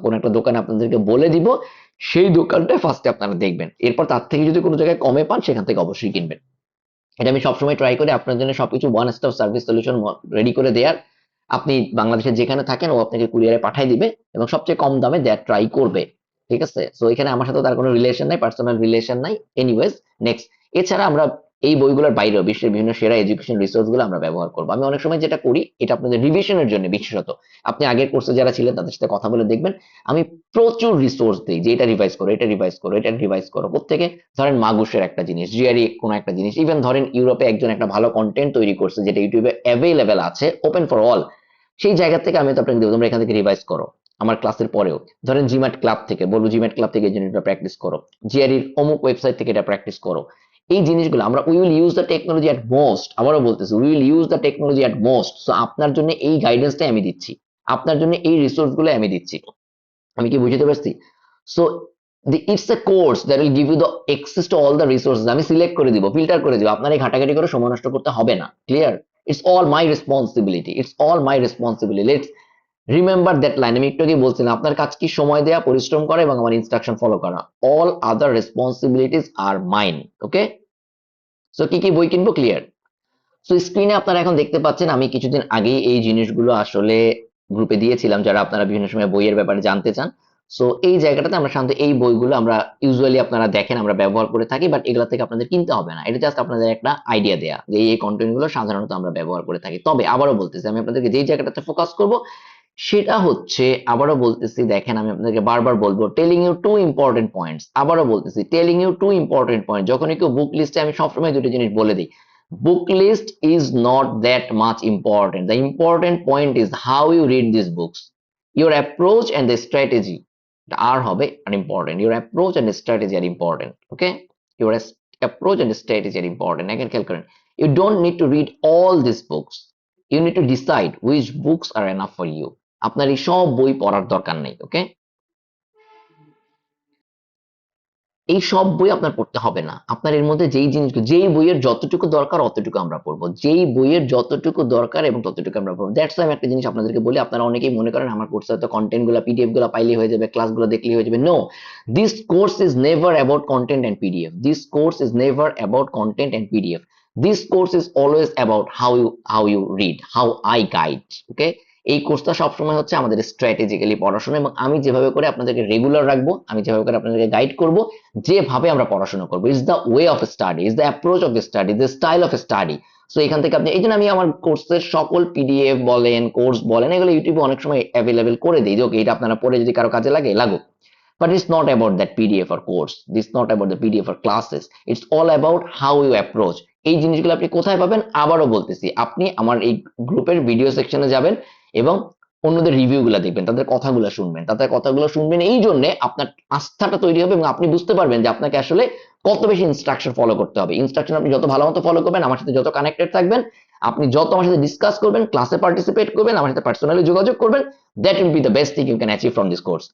কোন একটা দোকানে আপনাদেরকে বলে দিব, সেই দোকানটায় ফার্স্টে আপনারা দেখবেন। এরপর তার থেকে যদি কোনো জায়গায় কমে পান, সেখান থেকে অবশ্যই কিনবেন। এটা আমি সবসময় ট্রাই করি আপনার জন্য সবকিছু one stop service solution ready করে দেওয়ার। আপনি বাংলাদেশের যেখানে থাকেন, ও আপনাকে কুরিয়ারে পাঠিয়ে দিবে এবং সবচেয়ে কম দামে দেওয়ার ট্রাই করবে। ঠিক আছে, সো এখানে আমার সাথে তার কোনো রিলেশন নাই, পার্সোনাল রিলেশন নাই। এনিওয়েজ, নেক্সট, এছাড়া আমরা এই বইগুলোর বাইরেও বিশ্বের বিভিন্ন সেরা এডুকেশন রিসোর্স গুলো আমরা ব্যবহার করবো। আমি অনেক সময় যেটা করি, এটা আপনাদের রিভিশনের জন্য বিশেষত, আপনি আগের কোর্সে যারা ছিলেন তাদের সাথে কথা বলে দেখবেন, আমি প্রচুর রিসোর্স দিই যে এটা রিভাইজ করো, এটা রিভাইজ করো, এটা রিভাইজ করো। প্রত্যেকে ধরেন মাগুসের একটা জিনিস, জিআরই কোনো একটা জিনিস, ইভেন ধরেন ইউরোপে একজন একটা ভালো কন্টেন্ট তৈরি করছে যেটা ইউটিউবে অ্যাভেলেবেল আছে, ওপেন ফর অল, সেই জায়গা থেকে আমি তো আপনাকে দেবো, তোমরা এখান থেকে রিভাইজ করো আমার ক্লাসের পরেও। ধরেন জিম্যাট ক্লাব থেকে বলবো, জিম্যাট ক্লাব থেকে এই জিনিসটা প্র্যাকটিস করো, জিআরইর অমুক ওয়েবসাইট থেকে এটা প্র্যাকটিস করো। এই জিনিসগুলো আমরা we will use the technology at most, আবারও বলতেছি we will use the technology at most. So আপনার জন্য এই গাইডেন্সটাই আমি দিচ্ছি, আপনার জন্য এই রিসোর্স গুলো আমি দিচ্ছি। আমি কি বুঝতে পারছি? So it's a course that will give you the access to all the resources. আমি সিলেক্ট করে দিব, ফিল্টার করে দিব, আপনার এই ঘাটাঘাটি করে সময় নষ্ট করতে হবে না। Clear? It's all my responsibility, it's all my responsibility. Let's remember that line. আমি একটু আগে বলছিলাম, আপনার কাজ কি সময় দেওয়া, পরিশ্রম করা এবং আমার ইনস্ট্রাকশন ফলো করা। All other responsibilities are mine. Okay, so কি কি বই কিনবো ক্লিয়ার। সো স্ক্রিনে আপনারা এখন দেখতে পাচ্ছেন, আমি কিছুদিন আগেই এই জিনিসগুলো আসলে গ্রুপে দিয়েছিলাম, যারা আপনারা বিভিন্ন সময় বইয়ের ব্যাপারে জানতে চান। সো এই জায়গাটাতে আমরা সাধারণত এই বইগুলো আমরা ইউজুয়ালি আপনারা দেখেন আমরা ব্যবহার করে থাকি, বাট এগুলো থেকে আপনাদের কিনতে হবে না। এটা জাস্ট আপনাদের একটা আইডিয়া দেয়া যে এই কন্টেন্ট গুলো সাধারণত আমরা ব্যবহার করে থাকি। তবে আবারও বলতেছি, আমি আপনাদেরকে যেই জায়গাটাতে ফোকাস করব সেটা হচ্ছে, আবারও বলতেছি, দেখেন আমি আপনাদেরকে বারবার বলবো, telling you two important points. আবারও বলতেছি, telling you two important point. যখন কেউ বুক লিস্টে, আমি সবসময় দুটো জিনিস বলে দিই, book list is not that much important. The important point is how you read these books. Your approach and the strategy are হবে unimportant. Your approach and the strategy are important. Okay, your approach and the strategy are important. Again, খেয়াল করেন, you don't need to read all these books. You need to decide which books are enough for you. আপনার এই সব বই পড়ার দরকার নেই। ওকে, এই সব বই আপনার পড়তে হবে না। আপনার এর মধ্যে যেই জিনিসগুলো, যেই বইয়ের যতটুকু দরকার অতটুকু আমরা পড়বো, যেই বইয়ের যতটুকু দরকার এবং ততটুকু আমরা পড়বো। দ্যাটস ওয়াই আমি একটা জিনিস আপনাদেরকে বলি, আপনারা অনেকেই মনে করেন আমার কোর্সে হয়তো কন্টেন্ট গুলো, পিডিএফ গুলো পাইলেই হয়ে যাবে, ক্লাসগুলো দেখলেই হয়ে যাবে। No, this course is never about content and PDF. This course is never about content and PDF. This course is always about how you read, how I guide. Okay, এই কোর্সটা সবসময় হচ্ছে আমাদের স্ট্র্যাটেজিক্যালি পড়াশোনা, এবং আমি যেভাবে করে আপনাদেরকে রেগুলার রাখবো, আমি যেভাবে করে আপনাদেরকে গাইড করব, যেভাবে আমরা পড়াশোনা করবো, is the way of study, is the approach of study, the style of study. So এখান থেকে আপনি, এই জন্য আমি আমার কোর্সের সকল পিডিএফ বলেন, কোর্স বলেন, এগুলো ইউটিউবে অনেক সময় অ্যাভেলেবেল করে দিই, যে ওকে এটা আপনারা পড়ে যদি কারো কাজে লাগে লাগুক। But it's not about that PDF or course. It's not about the PDF or classes. It's all about how you approach. এই জিনিসগুলো আপনি কোথায় পাবেন? আবারও বলতেছি, আপনি আমার এই গ্রুপের ভিডিও সেকশনে যাবেন এবং অন্যদের রিভিউ গুলা দেখবেন, তাদের কথাগুলো শুনবেন। তাদের কথাগুলো শুনবেন, এই জন্য আপনার আস্থাটা তৈরি হবে এবং আপনি বুঝতে পারবেন যে আপনাকে আসলে কত বেশি ইনস্ট্রাকশন ফলো করতে হবে। ইনস্ট্রাকশন আপনি যত ভালো মতো ফলো করবেন, আমার সাথে যত কানেক্টেড থাকবেন, আপনি যত আমার সাথে ডিসকাস করবেন, ক্লাসে পার্টিসিপেট করবেন, আমার সাথে পার্সোনালি যোগাযোগ করবেন, that will be the best thing you can achieve from this course.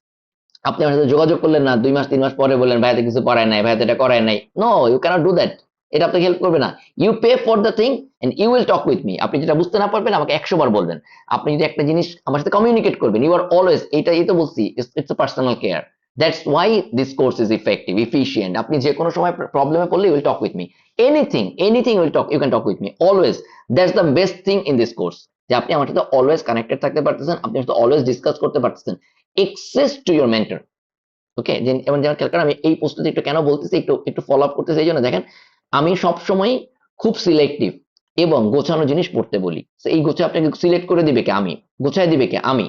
আপনি আমার সাথে যোগাযোগ করলেন না, 2 মাস 3 মাস পরে বললেন ভাইয়াতে কিছু করায় নাই, ভাইয়াতে এটা করায় নাই। No, you cannot do that. এটা আপনাকে হেল্প করবে না। You pay for the thing and you will talk with me. আপনি যেটা বুঝতে না পারবেন আমাকে 100 বার বলবেন। আপনি যদি একটা জিনিস আমার সাথে কমিউনিকেট করবেন, ইউ আর অলওয়েজ, এই তো বলছি, it's a personal care. That's why this course is effective, efficient. আপনি যে কোনো সময় প্রবলেমে পড়লে you will talk with me. Anything will talk, you can talk with me always. That's the best thing in this course, যে আপনি আমার সাথে অলওয়েজ কানেক্টেড থাকতে পারতেছেন, আপনি আমার সাথে অলওয়েজ ডিসকাস করতে পারতেছেন। Access to your mentor. Okay, যেমন যেমন খেয়াল করেন, আমি এই প্রস্তুতি একটু কেন বলতেছি, একটু একটু ফলো আপ করতেছি, এই জন্য দেখেন আমি সবসময় খুব সিলেক্টিভ। এবং গোছানো জিনিস পড়তে বলি। তো এই গোছা আপনাকে সিলেক্ট করে দিবে কে? আমি। গোছায় দিবে কে? আমি।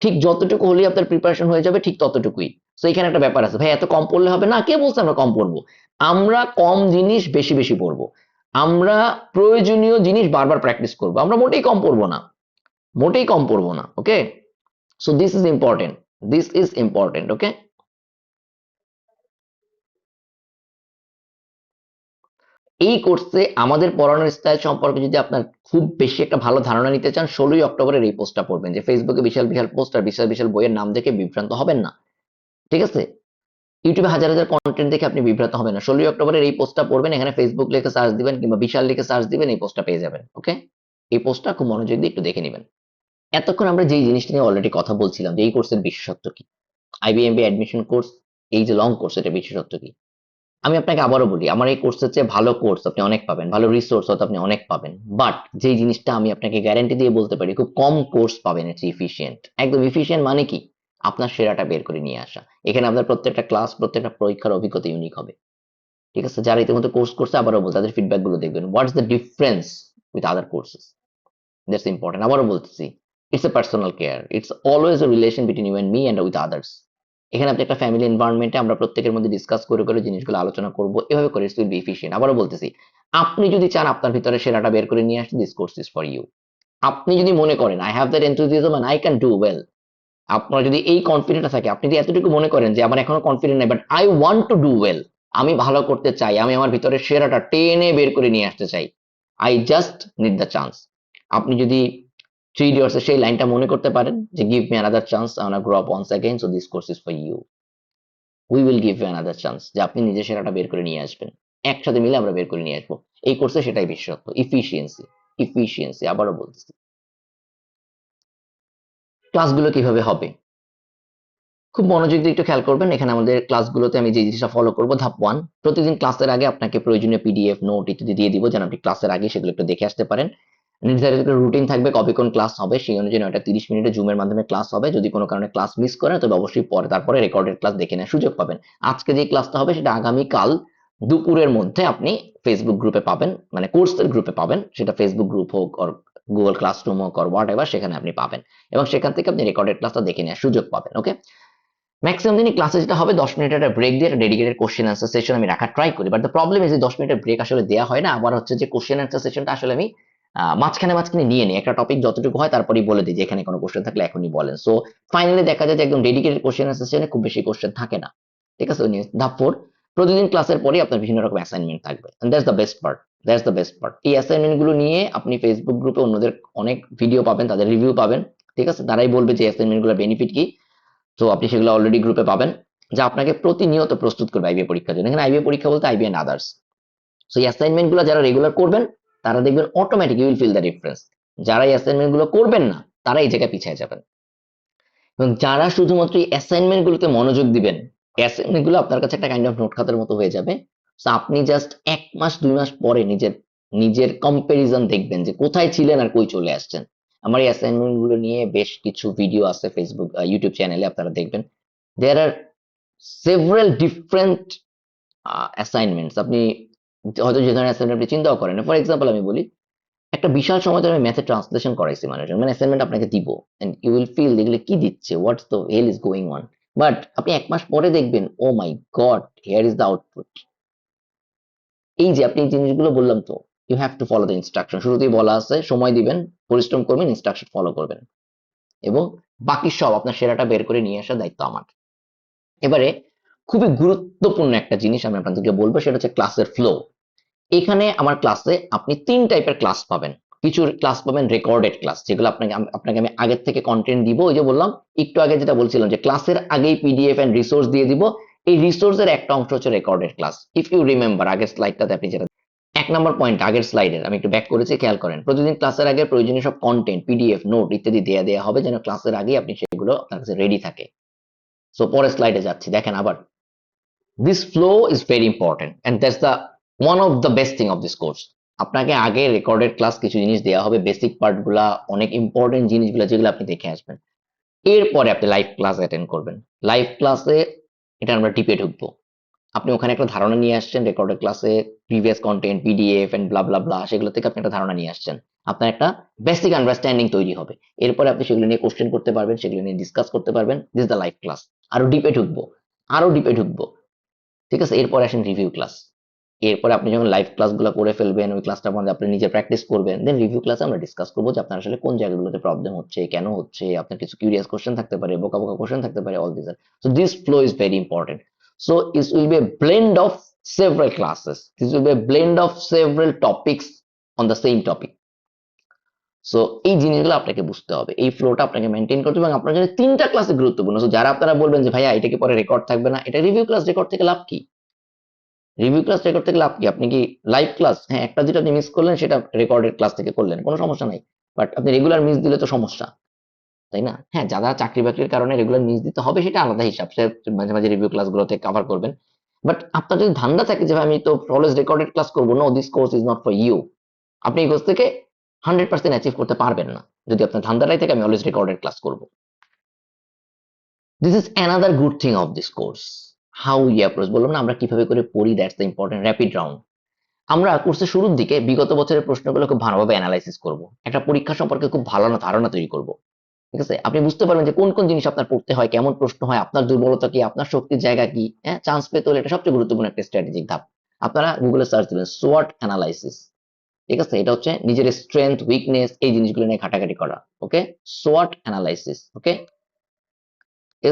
ঠিক যতটুকু হলেই আপনার প্রিপারেশন হয়ে যাবে, ঠিক ততটুকুই। তো এখানে একটা ব্যাপার আছে, ভাই এত কম পড়লে হবে না। কে বলছে আমরা কম পড়বো? আমরা কম জিনিস বেশি বেশি পড়বো। আমরা প্রয়োজনীয় জিনিস বারবার প্র্যাকটিস করবো। আমরা মোটেই কম পড়বো না, মোটেই কম পড়বো না। Okay, so this is important, this is important. Okay, এই কোর্সে আমাদের পড়ানোর স্টাইল সম্পর্কে যদি আপনার খুব বেশি একটা ভালো ধারণা নিতে চান, 16ই অক্টোবরের এই পোস্টটা পড়বেন, যে ফেসবুকে বিশাল বিশাল পোস্ট আর বিশাল বিশাল বইয়ের নাম দেখে বিভ্রান্ত হবেন না। ঠিক আছে, ইউটিউবে হাজার হাজার কন্টেন্ট দেখে আপনি বিভ্রান্ত হবেন না। 16ই অক্টোবরের এই পোস্টটা পড়বেন, এখানে ফেসবুক লিখে সার্চ দিবেন কিংবা বিশাল লিখে সার্চ দিবেন, এই পোস্টটা পেয়ে যাবেন। ওকে, এই পোস্টটা খুব মনোযোগ দিয়ে একটু দেখে নেবেন। এতক্ষণ আমরা যেই জিনিসটা নিয়ে অলরেডি কথা বলছিলাম, যে এই কোর্সের বিশেষত্ব কি, আইবিএমবি অ্যাডমিশন কোর্স, এই যে লং কোর্স, এটা বিশেষত্ব কি, আমি আপনাকে আবারও বলি, আমার এই কোর্সের চেয়ে ভালো কোর্স আপনি অনেক পাবেন, ভালো রিসোর্স হয়তো আপনি অনেক পাবেন, বাট যেই জিনিসটা আমি আপনাকে গ্যারান্টি দিয়ে বলতে পারি, খুব কম কোর্স পাবেন হচ্ছে ইফিশিয়েন্ট। একদম ইফিশিয়েন্ট মানে কি? আপনার সেরাটা বের করে নিয়ে আসা। এখানে আপনার প্রত্যেকটা ক্লাস, প্রত্যেকটা পরীক্ষার অভিজ্ঞতা ইউনিক হবে। ঠিক আছে, যারা ইতিমধ্যে কোর্স করছে আবারও বলতে, তাদের ফিডব্যাক গুলো দেখবেন, what's the difference with other courses, that's important. আবারও বলতেছি, it's a personal care, it's always a relation between you and me and with others. এখানে আপনি একটা ফ্যামিলি এনভায়রনমেন্টে আমরা প্রত্যেকের মধ্যে ডিসকাস করে করে জিনিসগুলো আলোচনা করব, এভাবে করে ইটস উইল বি এফিশিয়েন্ট। আবারও বলতেছি, আপনি যদি চান আপনার ভিতরে সেরাটা বের করে নিয়ে আসতে, this course is for you. আপনি যদি মনে করেন I have that enthusiasm and I can do well, আপনার যদি এই কনফিডেন্ট থাকে, আপনি যদি এতটুকু মনে করেন যে আমার এখনো কনফিডেন্ট নাই but I want to do well, আমি ভালো করতে চাই, আমি আমার ভিতরে সেরাটা টেনে বের করে নিয়ে আসতে চাই, I just need the chance. আপনি যদি থ্রি ইডিয়টস এর সেই লাইনটা মনে করতে পারেন, যে give me another chance, I wanna grow up once again, so this course is for you. We will give you another chance, যে আপনি নিজের সেরাটা বের করে নিয়ে আসবেন। একসাথে মিলে আমরা বের করে নিয়ে আসবো। এই কোর্সে সেটাই বিশেষত্ব, ইফিসিয়েন্সি। ইফিসিয়েন্সি, আবারও বলতেছি। ক্লাসগুলো কিভাবে হবে, খুব মনোযোগ দিয়ে একটু খেয়াল করবেন। এখানে আমাদের ক্লাসগুলোতে আমি যে জিনিসটা ফলো করবো, ধাপ 1, প্রতিদিন ক্লাসের আগে আপনাকে প্রয়োজনীয় পিডিএফ নোট ইত্যাদি দিয়ে দিব, যেন আপনি ক্লাসের আগে সেগুলো একটু দেখে আসতে পারেন। নির্ধারিত একটা রুটিন থাকবে, কবে কোন ক্লাস হবে, সেই অনুযায়ী 9টা 30 মিনিটে জুমের মাধ্যমে ক্লাস হবে। যদি কোনো কারণে ক্লাস মিস করেন, তবে অবশ্যই পরে তারপরে রেকর্ডেড ক্লাস দেখে নেওয়ার সুযোগ পাবেন। আজকে যে ক্লাসটা হবে সেটা আগামীকাল দুপুরের মধ্যে আপনি ফেসবুক গ্রুপে পাবেন, মানে কোর্সের গ্রুপে পাবেন, সেটা ফেসবুক গ্রুপ হোক আর গুগল ক্লাসরুম হোক আর হোয়াট এভার, সেখানে আপনি পাবেন এবং সেখান থেকে আপনি রেকর্ডেড ক্লাসটা দেখে নেওয়ার সুযোগ পাবেন। ওকে, ম্যাক্সিমাম দিনই ক্লাসে যেটা হবে, 10 মিনিটের একটা ব্রেক দিয়ে একটা ডেডিকেটেড কোশ্চেন আনসার সেশন আমি রাখার ট্রাই করি, বাট দ্য প্রবলেম ইজ 10 মিনিটের ব্রেক আসলে দেওয়া হয় না। আবার হচ্ছে যে কোশ্চেন আনসার সেশনটা আসলে আমি মাঝখানে মাঝখানে নিয়ে নিই, একটা টপিক যতটুকু হয় তারপরেই বলে দিই যে এখানে কোনো কোশ্চেন থাকলে এখনই বলেন। সো ফাইনালি দেখা যায় যে একদম ডেডিকেটেড কোশ্চেন আনসার সেশনে খুব বেশি কোশ্চেন থাকে না। ঠিক আছে, ধাপ 4, প্রতিদিন ক্লাসের পরে আপনার বিভিন্ন রকম অ্যাসাইনমেন্ট থাকবে, that's the best part, that's the best part. এই অ্যাসাইনমেন্ট গুলো নিয়ে আপনি ফেসবুক গ্রুপে অন্যদের অনেক ভিডিও পাবেন, তাদের রিভিউ পাবেন। ঠিক আছে, তারাই বলবে যে অ্যাসাইনমেন্ট গুলোর বেনিফিট কি। তো আপনি সেগুলো অলরেডি গ্রুপে পাবেন, যা আপনাকে প্রতিনিয়ত প্রস্তুত করবে আইবিএ পরীক্ষার জন্য। এখানে আইবিএ পরীক্ষা বলতে আইবিএ এন্ড আদার্স। সো এই অ্যাসাইনমেন্ট গুলো যারা রেগুলার করবেন, তারা দেখবেন automatic you will feel the difference. যারা এই অ্যাসাইনমেন্ট গুলো করবেন না, তারা এই জায়গায় পিছিয়ে যাবেন। এবং যারা শুধুমাত্র এই অ্যাসাইনমেন্ট গুলোতে মনোযোগ দিবেন, অ্যাসাইনমেন্ট গুলো আপনার কাছে একটা কাইন্ড অফ নোট খাতার মতো হয়ে যাবে। সো আপনি জাস্ট 1 মাস 2 মাস পরে নিজের নিজের কম্পারিজন দেখবেন যে কোথায় ছিলেন আর কই চলে আসছেন। আমার এই অ্যাসাইনমেন্ট গুলো নিয়ে বেশ কিছু ভিডিও আছে ফেসবুক ইউটিউব চ্যানেলে, আপনারা দেখবেন। দেয়ার আর সেভারাল ডিফারেন্ট অ্যাসাইনমেন্টস। আপনি হয়তো যে ধরনের অ্যাসাইনমেন্ট আপনি চিন্তাও করেন না। ফর এক্সাম্পল আমি বলি, একটা বিশাল সময় ধরে আমি ম্যাথে ট্রান্সলেশন করাইছি মানুষজন, মানে অ্যাসাইনমেন্ট আপনাকে দিব এন্ড ইউ উইল ফিল এগুলো কি দিচ্ছে, what's the hell is going on. But আপনি 1 মাস পরে দেখবেন, oh my god, here is the output. এই যে আপনি এই জিনিসগুলো বললাম, তো you have to follow the instruction. শুরুতেই বলা আছে, সময় দিবেন, পরিশ্রম করবেন, ইনস্ট্রাকশন ফলো করবেন, এবং বাকি সব আপনার সেরাটা বের করে নিয়ে আসার দায়িত্ব আমার। এবারে খুবই গুরুত্বপূর্ণ একটা জিনিস আমি আপনাদেরকে বলবো, সেটা হচ্ছে ক্লাসের ফ্লো। এখানে আমার ক্লাসে আপনি 3 টাইপের ক্লাস পাবেন। কিছু ক্লাস পাবেন রেকর্ডেড ক্লাস, যেগুলো আপনাকে আমি আগের থেকে কন্টেন্ট দিব। ওই যে বললাম একটু আগে, যেটা বলছিলাম যে ক্লাসের আগেই পিডিএফ এন্ড রিসোর্স দিয়ে দিব। এই রিসোর্সের একটা অংশ হচ্ছে recorded class. If you remember আগের স্লাইডটাতে আপনি যেটা 1 নম্বর পয়েন্ট আগের স্লাইডের আমি একটু ব্যাক করেছি, খেয়াল করেন। প্রতিদিন ক্লাসের আগে প্রয়োজনীয় সব কন্টেন্ট, পিডিএফ, নোট ইত্যাদি দেয়া হবে, যেন ক্লাসের আগেই আপনি সেগুলো আপনার কাছে রেডি থাকে। সো পরের স্লাইডে যাচ্ছি, দেখেন আবার, this flow is very important and that's the one of the best thing of this course. আপনাকে আগে রেকর্ডেড ক্লাস কিছু জিনিস দেওয়া হবে, বেসিক পার্ট গুলা, অনেক ইম্পর্টেন্ট জিনিসগুলো যেগুলো আপনি দেখে আসবেন। এরপরে আপনি লাইভ ক্লাস অ্যাটেন্ড করবেন। লাইভ ক্লাসে এটা আমরা ডিপে ঢুকবো, আপনি ওখানে একটা ধারণা নিয়ে আসছেন রেকর্ডেড ক্লাসে, প্রিভিয়াস কন্টেন্ট, পিডিএফ এন্ড ব্লা ব্লা ব্লা, সেগুলো থেকে আপনি একটা ধারণা নিয়ে আসছেন। আপনার একটা বেসিক আন্ডারস্ট্যান্ডিং তৈরি হবে। এরপরে আপনি সেগুলো নিয়ে কোশ্চেন করতে পারবেন, সেগুলো নিয়ে ডিসকাস করতে পারবেন। This the live class. আরো ডিপে ঢুকবো, আরো ডিপে ঢুকবো। ঠিক আছে, এরপরে আসেন রিভিউ ক্লাস। এরপরে আপনি যখন লাইভ ক্লাসগুলো করে ফেলবেন, ওই ক্লাসটার মধ্যে আপনি নিজে প্র্যাকটিস করবেন, দেন রিভিউ ক্লাসে আমরা ডিসকাস করবো যে আপনার আসলে কোন জায়গাগুলোতে প্রবলেম হচ্ছে, কেন হচ্ছে, আপনার কিছু কিউরিয়াস কোশ্চেন থাকতে পারে, বোকা বোকা কোশ্চেন থাকতে পারে, all this. So this flow is very important. So it will be A blend of several classes. This will be a blend of several topics on the same topic. So এই জিনিসগুলো আপনাকে বুঝতে হবে, এই ফ্লোটা আপনাকে maintain করতে হবে, এবং আপনার জন্য 3টা ক্লাসে গুরুত্বপূর্ণ। সো যারা আপনারা বলবেন যে ভাইয়া এটা কি পরে রেকর্ড থাকবে না, এটা রিভিউ ক্লাস রেকর্ড থেকে লাভ কি? রিভিউ ক্লাস রেকর্ড থেকে লাভ কি? আপনি কি লাইভ ক্লাস, হ্যাঁ একটা যেটা আপনি মিস করলেন সেটা রেকর্ডেড ক্লাস থেকে করলেন, কোনো সমস্যা নাই। বাট আপনি রেগুলার মিস দিলে তো সমস্যা, তাই না? হ্যাঁ, যারা চাকরি বাকরির কারণে রেগুলার মিস দিতে হবে সেটা আলাদা হিসাব, সে মাঝে মাঝে রিভিউ ক্লাসগুলোতে কভার করবেন। বাট আপনার যদি ধান্দা থাকে যে ভাই আমি তো অলওয়েজ রেকর্ডেড ক্লাস করবো, no, this course is not for you. আপনি এই কোর্স থেকে 100% অ্যাচিভ করতে পারবেন না যদি আপনার ধান্দাটাই থেকে আমি অলওয়েজ রেকর্ডেড ক্লাস করবো। This is another good thing of this course, how you approach. বললাম না আমরা কিভাবে করে পড়ি, that's the important. Rapid round, আমরা কোর্সের শুরুর দিকে বিগত বছরের প্রশ্নগুলো খুব ভালোভাবে অ্যানালাইসিস করব, একটা পরীক্ষা সম্পর্কে খুব ভালো ধারণা তৈরি করব। ঠিক আছে, আপনি বুঝতে পারবেন যে কোন কোন জিনিস আপনার পড়তে হয়, কেমন প্রশ্ন হয়, আপনার দুর্বলতা কি, আপনার শক্তির জায়গা কি, হ্যাঁ চান্স পেতে হলে এটা সবচেয়ে গুরুত্বপূর্ণ একটা স্ট্র্যাটেজিক ধাপ। আপনারা গুগলে সার্চ দিবেন সোয়াট অ্যানালাইসিস। ঠিক আছে, এটা হচ্ছে নিজের স্ট্রেংথ, উইকনেস, এই জিনিসগুলো নিয়ে ঘাটাঘাটি করা। ওকে, সোয়াট অ্যানালাইসিস। ওকে,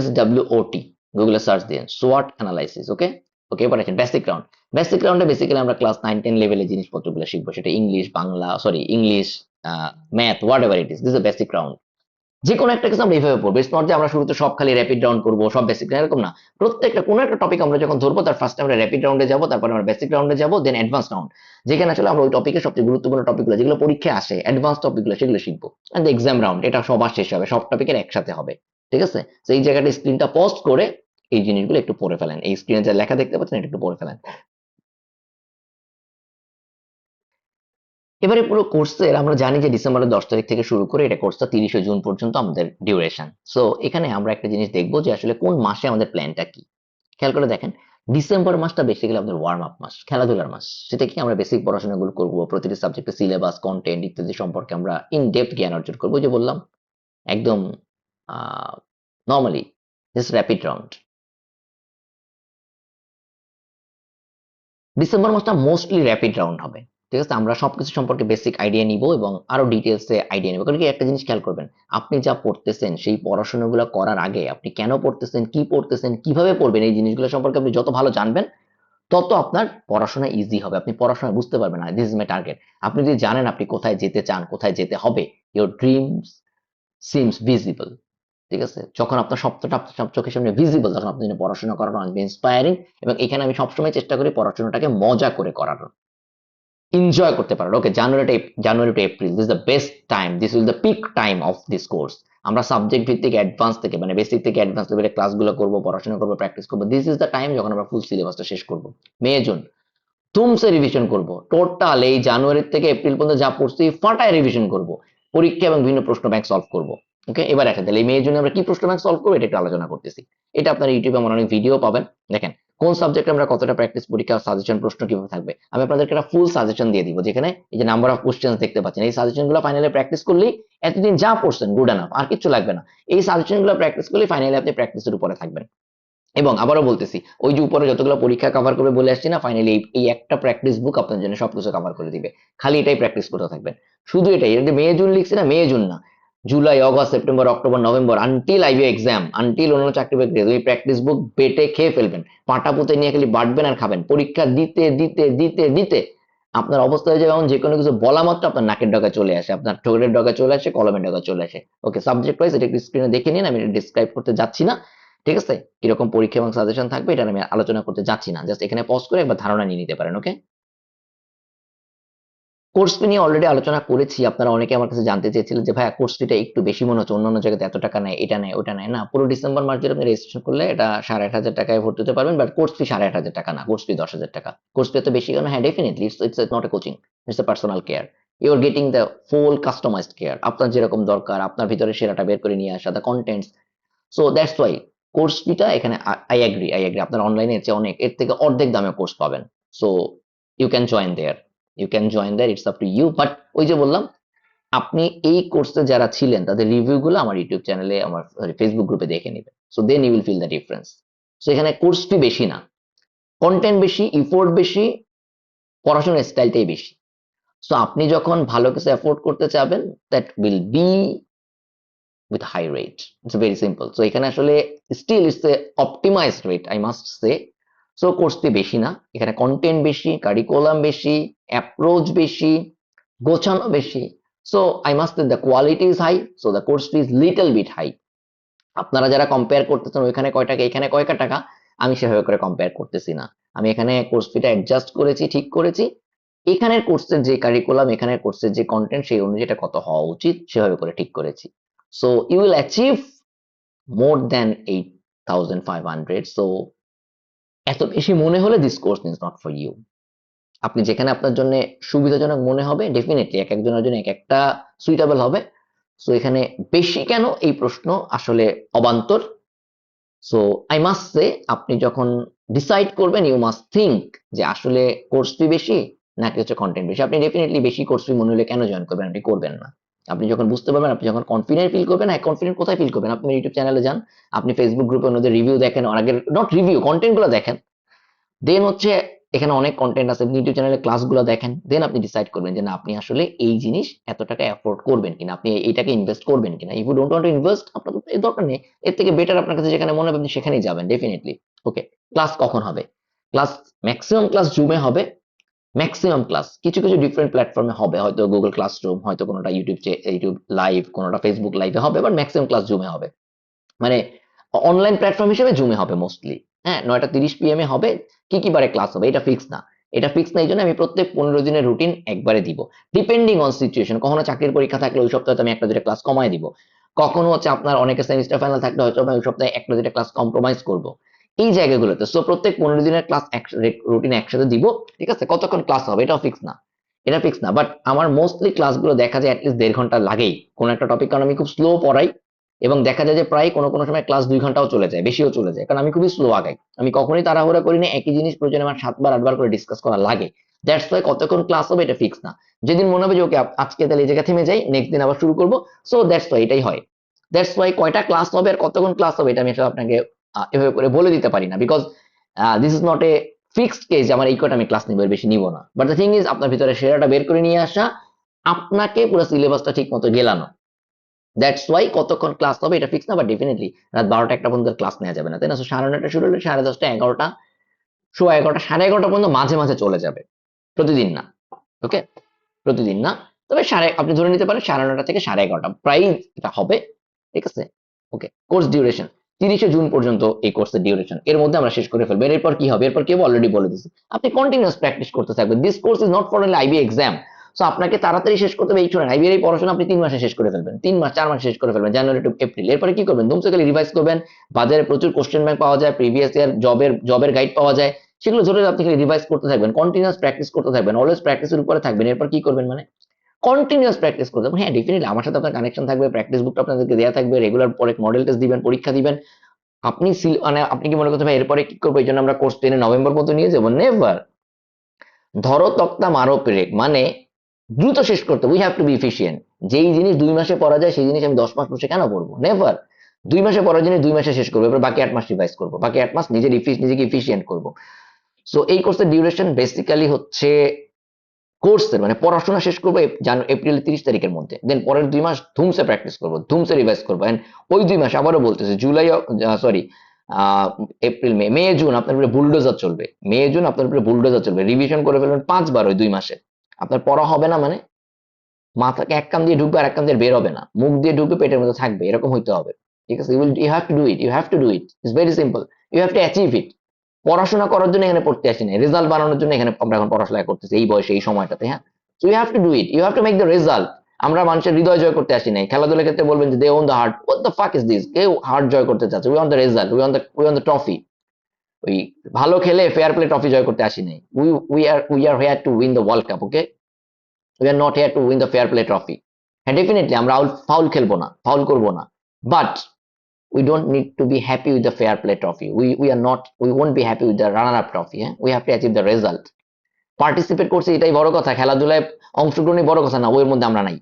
SWOT, গুগলে সার্চ দিন সোয়াট অ্যানালাইসিস। ওকে ওকে, এবার আছেন বেসিক রাউন্ড। বেসিক রাউন্ডে বেসিক্যালি আমরা ক্লাস 9-10 লেভেলের জিনিসপত্রগুলো শিখবো, সেটা English, Bangla, sorry English, math, what ever it is, this A basic round. যে কোনো একটা কিছু আমরা এইভাবে পড়বো, ইটস নট যে আমরা শুরুতে সব খালি র্যাপিড রাউন্ড করবো, সব বেসিক, এরকম না। প্রত্যেকটা কোনো একটা টপিক আমরা যখন ধরবো তার ফার্স্ট আমরা র্যাপিড রাউন্ডে যাবো, তারপর আমরা বেসিক রাউন্ডে যাবো, দেন অ্যাডভান্স রাউন্ড, যেখানে আসলে আমরা ওই টপিকের সবচেয়ে গুরুত্বপূর্ণ টপিকগুলো যেগুলো পরীক্ষায় আসে, অ্যাডভান্স টপিকগুলো সেগুলো শিখবো। এন্ড এক্সাম রাউন্ড, এটা সবার শেষ হবে, সব টপিকের একসাথে হবে। ঠিক আছে, তো এই জায়গাটা স্ক্রিনটা পজ করে এই জিনিসগুলো একটু পড়ে ফেলেন, এই স্ক্রিনে যা লেখা দেখতে পাচ্ছেন এটা একটু পড়ে ফেলেন। এবারে পুরো কোর্সের আমরা জানি যে ডিসেম্বরের 10 তারিখ থেকে শুরু করে এটা কোর্সটা 30শে জুন পর্যন্ত আমাদের ডিউরেশন। সো এখানে আমরা একটা জিনিস দেখবো যে আসলে কোন মাসে আমাদের প্ল্যানটা কি। খেয়াল করে দেখেন, ডিসেম্বর মাসটা বেসিক্যালি আমাদের ওয়ার্ম আপ মাস, খেলাধুলার মাস। সেটা কি আমরা বেসিক পড়াশোনাগুলো করবো, প্রতিটি সাবজেক্টের সিলেবাস, কন্টেন্ট ইত্যাদি সম্পর্কে আমরা ইন ডেপথ জ্ঞান অর্জন করবো, যে বললাম একদম normally, just rapid round. December মাসটা মোস্টলি র্যাপিড রাউন্ড হবে। ঠিক আছে, আমরা সবকিছু সম্পর্কে বেসিক আইডিয়া নিব এবং আরো ডিটেলসে আইডিয়া নিব। কারণ কি একটা জিনিস খেয়াল করবেন, আপনি যা পড়তেছেন সেই পড়াশোনাগুলো করার আগে আপনি কেন পড়তেছেন, কি পড়তেছেন, কিভাবে পড়বেন, এই জিনিসগুলো সম্পর্কে আপনি যত ভালো জানবেন তত আপনার পড়াশোনা ইজি হবে, আপনি পড়াশোনা বুঝতে পারবেন না, দিস ইজ মাই টার্গেট। আপনি যদি জানেন আপনি কোথায় যেতে চান, কোথায় যেতে হবে, ইউর ড্রিমস সিমস ভিজিবল। ঠিক আছে, যখন আপনার স্বপ্নটা আপনার সব চোখের সামনে ভিজিবল, তখন আপনার জন্য পড়াশোনা করানো অনেক ইন্সপায়ারিং। এবং এখানে আমি সবসময় চেষ্টা করি পড়াশোনাটাকে মজা করে করানো, এনজয় করতে পারেন। Okay, January to April, this the best time, this will the peak time of this course. আমরা সাবজেক্ট ভিত্তিক অ্যাডভান্স থেকে মানে বেসিক থেকে অ্যাডভান্স লেভেলে ক্লাসগুলো করবো, পড়াশোনা করবো, প্র্যাকটিস করবো। দিস ইজ দ্য টাইম যখন আমরা ফুল সিলেবাসটা শেষ করবো। জুন তুমসে রিভিশন করব, টোটাল এই জানুয়ারি থেকে এপ্রিল পর্যন্ত যা পড়ছি ফাটায় রিভিশন করব, পরীক্ষা এবং বিভিন্ন প্রশ্ন ব্যাংক সলভ করব। ওকে, এবার একটা তাহলে এই জন্য আমরা কি প্রশ্ন ব্যাংক সলভ করবো এটা একটু আলোচনা করতেছি। এটা আপনার ইউটিউবে আমার অনেক ভিডিও পাবেন, দেখেন কোন সাবজেক্টে আমরা কতটা প্র্যাকটিস, পরীক্ষা সাজেশন, প্রশ্ন কিভাবে থাকবে। আমি আপনাদেরকে একটা ফুল সাজেশন দিয়ে দিব, যেখানে এই যে নাম্বার অফ কোশ্চেন দেখতে পাচ্ছেন, এই সাজেশন গুলো ফাইনালি প্র্যাকটিস করলেই এতদিন যা পড়ছেন গুড এনাফ, আর কিছু লাগবে না। এই সাজেশন গুলো প্র্যাকটিস করলে ফাইনালি আপনি প্র্যাকটিসের উপরে থাকবেন। এবং আবারও বলতেছি, ওই যে উপরে যতগুলো পরীক্ষা কভার করে বলে আসছি না, ফাইনালি এই একটা প্র্যাকটিস বুক আপনার জন্য সবকিছু কভার করে দিবে। খালি এটাই প্র্যাকটিস করতে থাকবেন, শুধু এটাই। এটা জুন লিখছি না, জুন না, July, August, September, October, November, until IB exam, until অন্য চাকরি বাকরি, ওই প্র্যাকটিস বুক বেটে খেয়ে ফেলবেন, পাটা পুঁতে নিয়ে খালি বাটবেন আর খাবেন। পরীক্ষা দিতে দিতে দিতে দিতে আপনার অবস্থা হয়ে যাবে এমন, যে কোনো কিছু বলা মাত্র আপনার নাকের ডগা চলে আসে, আপনার ঠোঁটের ডগা চলে আসে, কলমের ডগা চলে আসে। ওকে, সাবজেক্ট ওয়াইজ এটা একটু স্ক্রিনে দেখে নিন, আমি ডিসক্রাইব করতে যাচ্ছি না। ঠিক আছে, কিরকম পরীক্ষা এবং সাজেশন থাকবে এটা আমি আলোচনা করতে যাচ্ছি না, জাস্ট এখানে পজ করে একবার ধারণা নিয়ে নিতে পারেন। ওকে, কোর্স ফি নিয়ে অলরেডি আলোচনা করেছি। আপনারা অনেকে আমার কাছে জানতে চেয়েছিলেন যে ভাইয়া কোর্স ফিটা একটু বেশি মনে হচ্ছে, অন্যান্য জায়গাতে এত টাকা নেয়, এটা নেয় ওটা নেয় না। পুরো ডিসেম্বর মাস জুড়ে আপনি রেজিস্ট্রেশন করলে এটা 8,500 টাকায় ভর্তি হতে পারবেন, বাট কোর্স ফি 8,500 টাকা না, কোর্স ফি 10,000 টাকা। কোর্স ফি এত বেশি কেন? হ্যাঁ definitely, it's not a coaching, it's a personal care. You are getting the full customised care, আপনার যেরকম দরকার, আপনার ভিতরে সেরাটা বের করে নিয়ে আসা, the contents. So that's why course ফিটা এখানে আই এগ্রি আপনার অনলাইনে এর চেয়ে অনেক এর থেকে অর্ধেক দামে কোর্স পাবেন। So you can join there, it's up to you. But ওই যে বললাম, আপনি এই কোর্সে যারা ছিলেন তাদের রিভিউ গুলো আমার ইউটিউব চ্যানেলে, আমার ফেসবুক গ্রুপে দেখে নেবেন। So then you will feel the difference. So এখানে কোর্স ফি বেশি না, কন্টেন্ট বেশি, ইফোর্ট বেশি, পড়াশোনার স্টাইলটাই বেশি। সো আপনি যখন ভালো কিছু অ্যাফোর্ড করতে চাবেন, that will B with high rate. It's very simple. So এখানে আসলে still it's a optimized rate, I must say. So course fee বেশি না, এখানে কন্টেন্ট বেশি, কারিকুলাম বেশি, অ্যাপ্রোচ বেশি, গোছানো বেশি। So I must say the quality is high, so the course fee is little bit high. আপনারা যারা কম্পেয়ার করতেছেন ওইখানে কয় টাকা এখানে কয় টাকা, আমি সেভাবে করে কম্পেয়ার করতেছি না। আমি এখানে কোর্স ফিটা অ্যাডজাস্ট করেছি, ঠিক করেছি। এখানের কোর্সের যে কারিকুলাম, এখানের কোর্সের যে কন্টেন্ট, সেই অনুযায়ী এটা কত হওয়া উচিত সেভাবে করে ঠিক করেছি। So you will achieve more than 8,500. So এত বেশি মনে হলে this course is not for you. আপনি যেখানে আপনার জন্য সুবিধাজনক মনে হবে, ডেফিনেটলি এক একজনের জন্য এক একটা সুইটেবল হবে। সো এখানে বেশি কেন এই প্রশ্ন আসলে অবান্তর। সো আই মাস্ট সে, আপনি যখন ডিসাইড করবেন ইউ মাস্ট থিঙ্ক যে আসলে কোর্স ফি বেশি নাকি হচ্ছে কন্টেন্ট বেশি। আপনি ডেফিনেটলি বেশি কোর্স ফি মনে হলে কেন জয়েন করবেন, আপনি করবেন না। আপনি যখন বুঝতে পারবেন, আপনি যখন কনফিডেন্ট ফিল করবেন, হ্যাঁ কনফিডেন্ট কোথায় ফিল করবেন, আপনি ইউটিউব চ্যানেলে যান, আপনি ফেসবুক গ্রুপে ওনাদের রিভিউ দেখেন, আগের নট রিভিউ কন্টেন্ট গুলো দেখেন, দেন হচ্ছে এখানে অনেক কন্টেন্ট আছে, ইউটিউব চ্যানেলে ক্লাসগুলো দেখেন, দেন আপনি ডিসাইড করবেন যে না আপনি আসলে এই জিনিস এত টাকা অ্যাফোর্ড করবেন কিনা, আপনি এইটাকে ইনভেস্ট করবেন কিনা। If you don't want to invest, আপনার তো এর দরকার নেই। এর থেকে বেটার আপনার কাছে যেখানে মনে হবে আপনি সেখানেই যাবেন ডেফিনেটলি। ওকে, ক্লাস কখন হবে? ক্লাস ম্যাক্সিমাম ক্লাস জুমে হবে, ম্যাক্সিমাম ক্লাস কিছু কিছু ডিফারেন্ট প্ল্যাটফর্মে হবে, হয়তো গুগল ক্লাসরুম, হয়তো কোনোটা ইউটিউব লাইভ, কোনোটা ফেসবুক লাইভে হবে, বাট ম্যাক্সিমাম ক্লাস জুমে হবে। মানে অনলাইন প্ল্যাটফর্ম হিসেবে জুমে হবে মোস্টলি। হ্যাঁ, 9:30 PM এ হবে। কি কি বারে ক্লাস হবে এটা ফিক্স না, এটা ফিক্স না। এই জন্য আমি প্রত্যেক 15 দিনের রুটিন একবারে দিব, ডিপেন্ডিং অন সিচুয়েশন। কখনো চাকরির পরীক্ষা থাকলে ওই সপ্তাহে আমি একটা দুটো ক্লাস কমায় দিব, কখনো হচ্ছে আপনার অনেকের সেমিস্টার ফাইনাল থাকলে হয়তো আমি ওই সপ্তাহে একটা দুটো ক্লাস কম্প্রোমাইজ করব এই জায়গাগুলোতে। সো প্রত্যেক 15 দিনের ক্লাস রুটিন একসাথে দিব, ঠিক আছে। কতক্ষণ ক্লাস হবে এটাও ফিক্স না, এটা ফিক্স না। বাট আমার মোস্টলি ক্লাসগুলো দেখা যায় অ্যাটলিস্ট 1.5 ঘন্টা লাগেই কোনো একটা টপিক, কারণ আমি খুব স্লো পড়াই, এবং দেখা যায় যে প্রায় কোনো কোনো সময় ক্লাস 2 ঘন্টাও চলে যায়, বেশিও চলে যায়, কারণ আমি খুবই স্লো আগাই। আমি কখনোই তাড়াহুড়া করি না, একই জিনিস প্রয়োজনে আমার 7 বার 8 বার করে ডিসকাস করা লাগে। দ্যাটস ওয়াই কতক্ষণ ক্লাস হবে এটা ফিক্স না। যেদিন মনে হবে যে ওকে আজকে তাহলে এই জায়গায় থেমে যাই, নেক্সট দিন আবার শুরু করবো। সো দ্যাটস ওয়াই এটাই হয়। দ্যাটস ওয়াই কয়টা ক্লাস হবে আর কতক্ষণ ক্লাস হবে এটা আমি আসলে আপনাকে এভাবে করে বলে দিতে পারি না, because this is not A fixed case আমার এই কটা আমি ক্লাস নিব, এর বেশি নিব না। বাট দ্য থিং ইজ আপনার ভিতরে সেরাটা বের করে নিয়ে আসা, আপনাকে পুরো সিলেবাসটা ঠিক মতো গেলানো। দ্যাটস ওয়াই কতক্ষণ ক্লাস হবে এটা ফিক্স না, বাট ডেফিনেটলি রাত 12টা 1টা পর্যন্ত ক্লাস নেওয়া যাবে না, তাই না। 9:30 শুরু হলে 10:30 11টা, 11:15 11:30 পর্যন্ত মাঝে মাঝে চলে যাবে, প্রতিদিন না। ওকে, প্রতিদিন না, তবে আপনি ধরে নিতে পারেন 9:30 থেকে 11:30 প্রায় এটা হবে, ঠিক আছে। ওকে, কোর্স ডিউরেশন 30শে জুন পর্যন্ত এই কোর্সের ডিউরেশন, এর মধ্যে আমরা শেষ করে ফেলবো। এরপর কি হবে, এরপর কি হবে অলরেডি বলে দিচ্ছি, আপনি কন্টিনিউয়াস প্র্যাকটিস করতে থাকবেন। This course is not for only IB exam. So আপনাকে তাড়াতাড়ি শেষ করতে হবে, এই শুনেন আইবির এই পড়াশোনা আপনি 3 মাসে শেষ করে ফেলবেন, 3 মাস 4 মাসে শেষ করে ফেলবেন, জানুয়ারি টু এপ্রিল। এরপরে কি করবেন, ধুমসে খালি রিভাইজ করবেন। বাজারে প্রচুর কোশ্চেন ব্যাংক পাওয়া যায়, প্রিভিয়াস ইয়ার জবের গাইড পাওয়া যায়, সেগুলো ধরে আপনি খালি রিভাইজ করতে থাকবেন, কন্টিনিউয়াস প্র্যাকটিস করতে থাকবেন, অলওয়েজ প্র্যাকটিসের উপরে থাকবেন। এরপর কি করবেন মানে কন্টিনিউয়াস প্র্যাকটিস করতে হবে। হ্যাঁ, ডেফিনিটলি আমার সাথে আপনার কানেকশন থাকবে, প্র্যাকটিস বুকটা আপনাদেরকে দেওয়া থাকবে, রেগুলার পরে মডেল টেস্ট দিবেন, পরীক্ষা দিবেন। আপনি মানে আপনি কি মনে করছেন ভাই এরপরে কি করবো, এই জন্য আমরা কোর্স টেনে নভেম্বর পর্যন্ত নিয়ে যাবো? নেভার। ধরো তক্তা মারো পেরেক, মানে দ্রুত শেষ করতে, we have to be efficient. যেই জিনিস 2 মাসে পড়া যায় সেই জিনিস আমি 10 মাস বসে কেন পড়বো? নেভার। 2 মাসে পড়ার জিনিস 2 মাসে শেষ করবো, এবার বাকি 8 মাস রিভাইজ করবো, বাকি 8 মাস নিজেকে এফিশিয়েন্ট করবো। সো এই কোর্সের ডিউরেশন বেসিক্যালি হচ্ছে কোর্সের মানে পড়াশোনা শেষ করবো এপ্রিল 30 তারিখের মধ্যে, দেন পরের 2 মাস ধুমসে প্র্যাকটিস করবো, ধুমসে রিভাইজ করবো, এন্ড ওই 2 মাস আবারও বলতেছে July, sorry, April May June আপনার উপরে বুলডোজার চলবে, মে জুন আপনার উপরে বুলডোজার চলবে। রিভিশন করে ফেলবেন 5 বার ওই 2 মাসে। আপনার পড়া হবে না মানে মাথাকে এক কান দিয়ে ঢুকবে আর এক কান দিয়ে বের হবে না, মুখ দিয়ে ঢুকবে পেটের মধ্যে থাকবে, এরকম হইতে হবে, ঠিক আছে। You have to do it, it's very simple, you have to achieve it. পড়াশোনা করার জন্য এখানে পড়তে আসি না, রেজাল্ট বানানোর জন্য এখানে আমরা এখন পড়াশোনা করতেছি এই বয়সে এই সময়টাতে। হ্যাঁ, so you have to do it, you have to make the result. আমরা মানুষের হৃদয় জয় করতে আসি নাই। খেলাধুলার ক্ষেত্রে বলবেন যে they won the heart, what the fuck is this, কেউ হার্ট জয় করতে চাচ্ছে, we won the result, we won the trophy. ওই ভালো খেলে ফেয়ার প্লে ট্রফি জয় করতে আসি নাই। We are hair to win the world cup. Okay, we are not hair to win the fair play trophy. হ্যাঁ, ডেফিনেটলি আমরা foul খেলবো না, ফাউল করবো না, but we don't need to be happy with the fair play trophy. We won't be happy with the runner up trophy. We have to achieve the result. Participate করছি এটাই বড় কথা, খেলাধুলায় অংশগ্রহণই বড় কথা না, ওর মধ্যে আমরা নাই।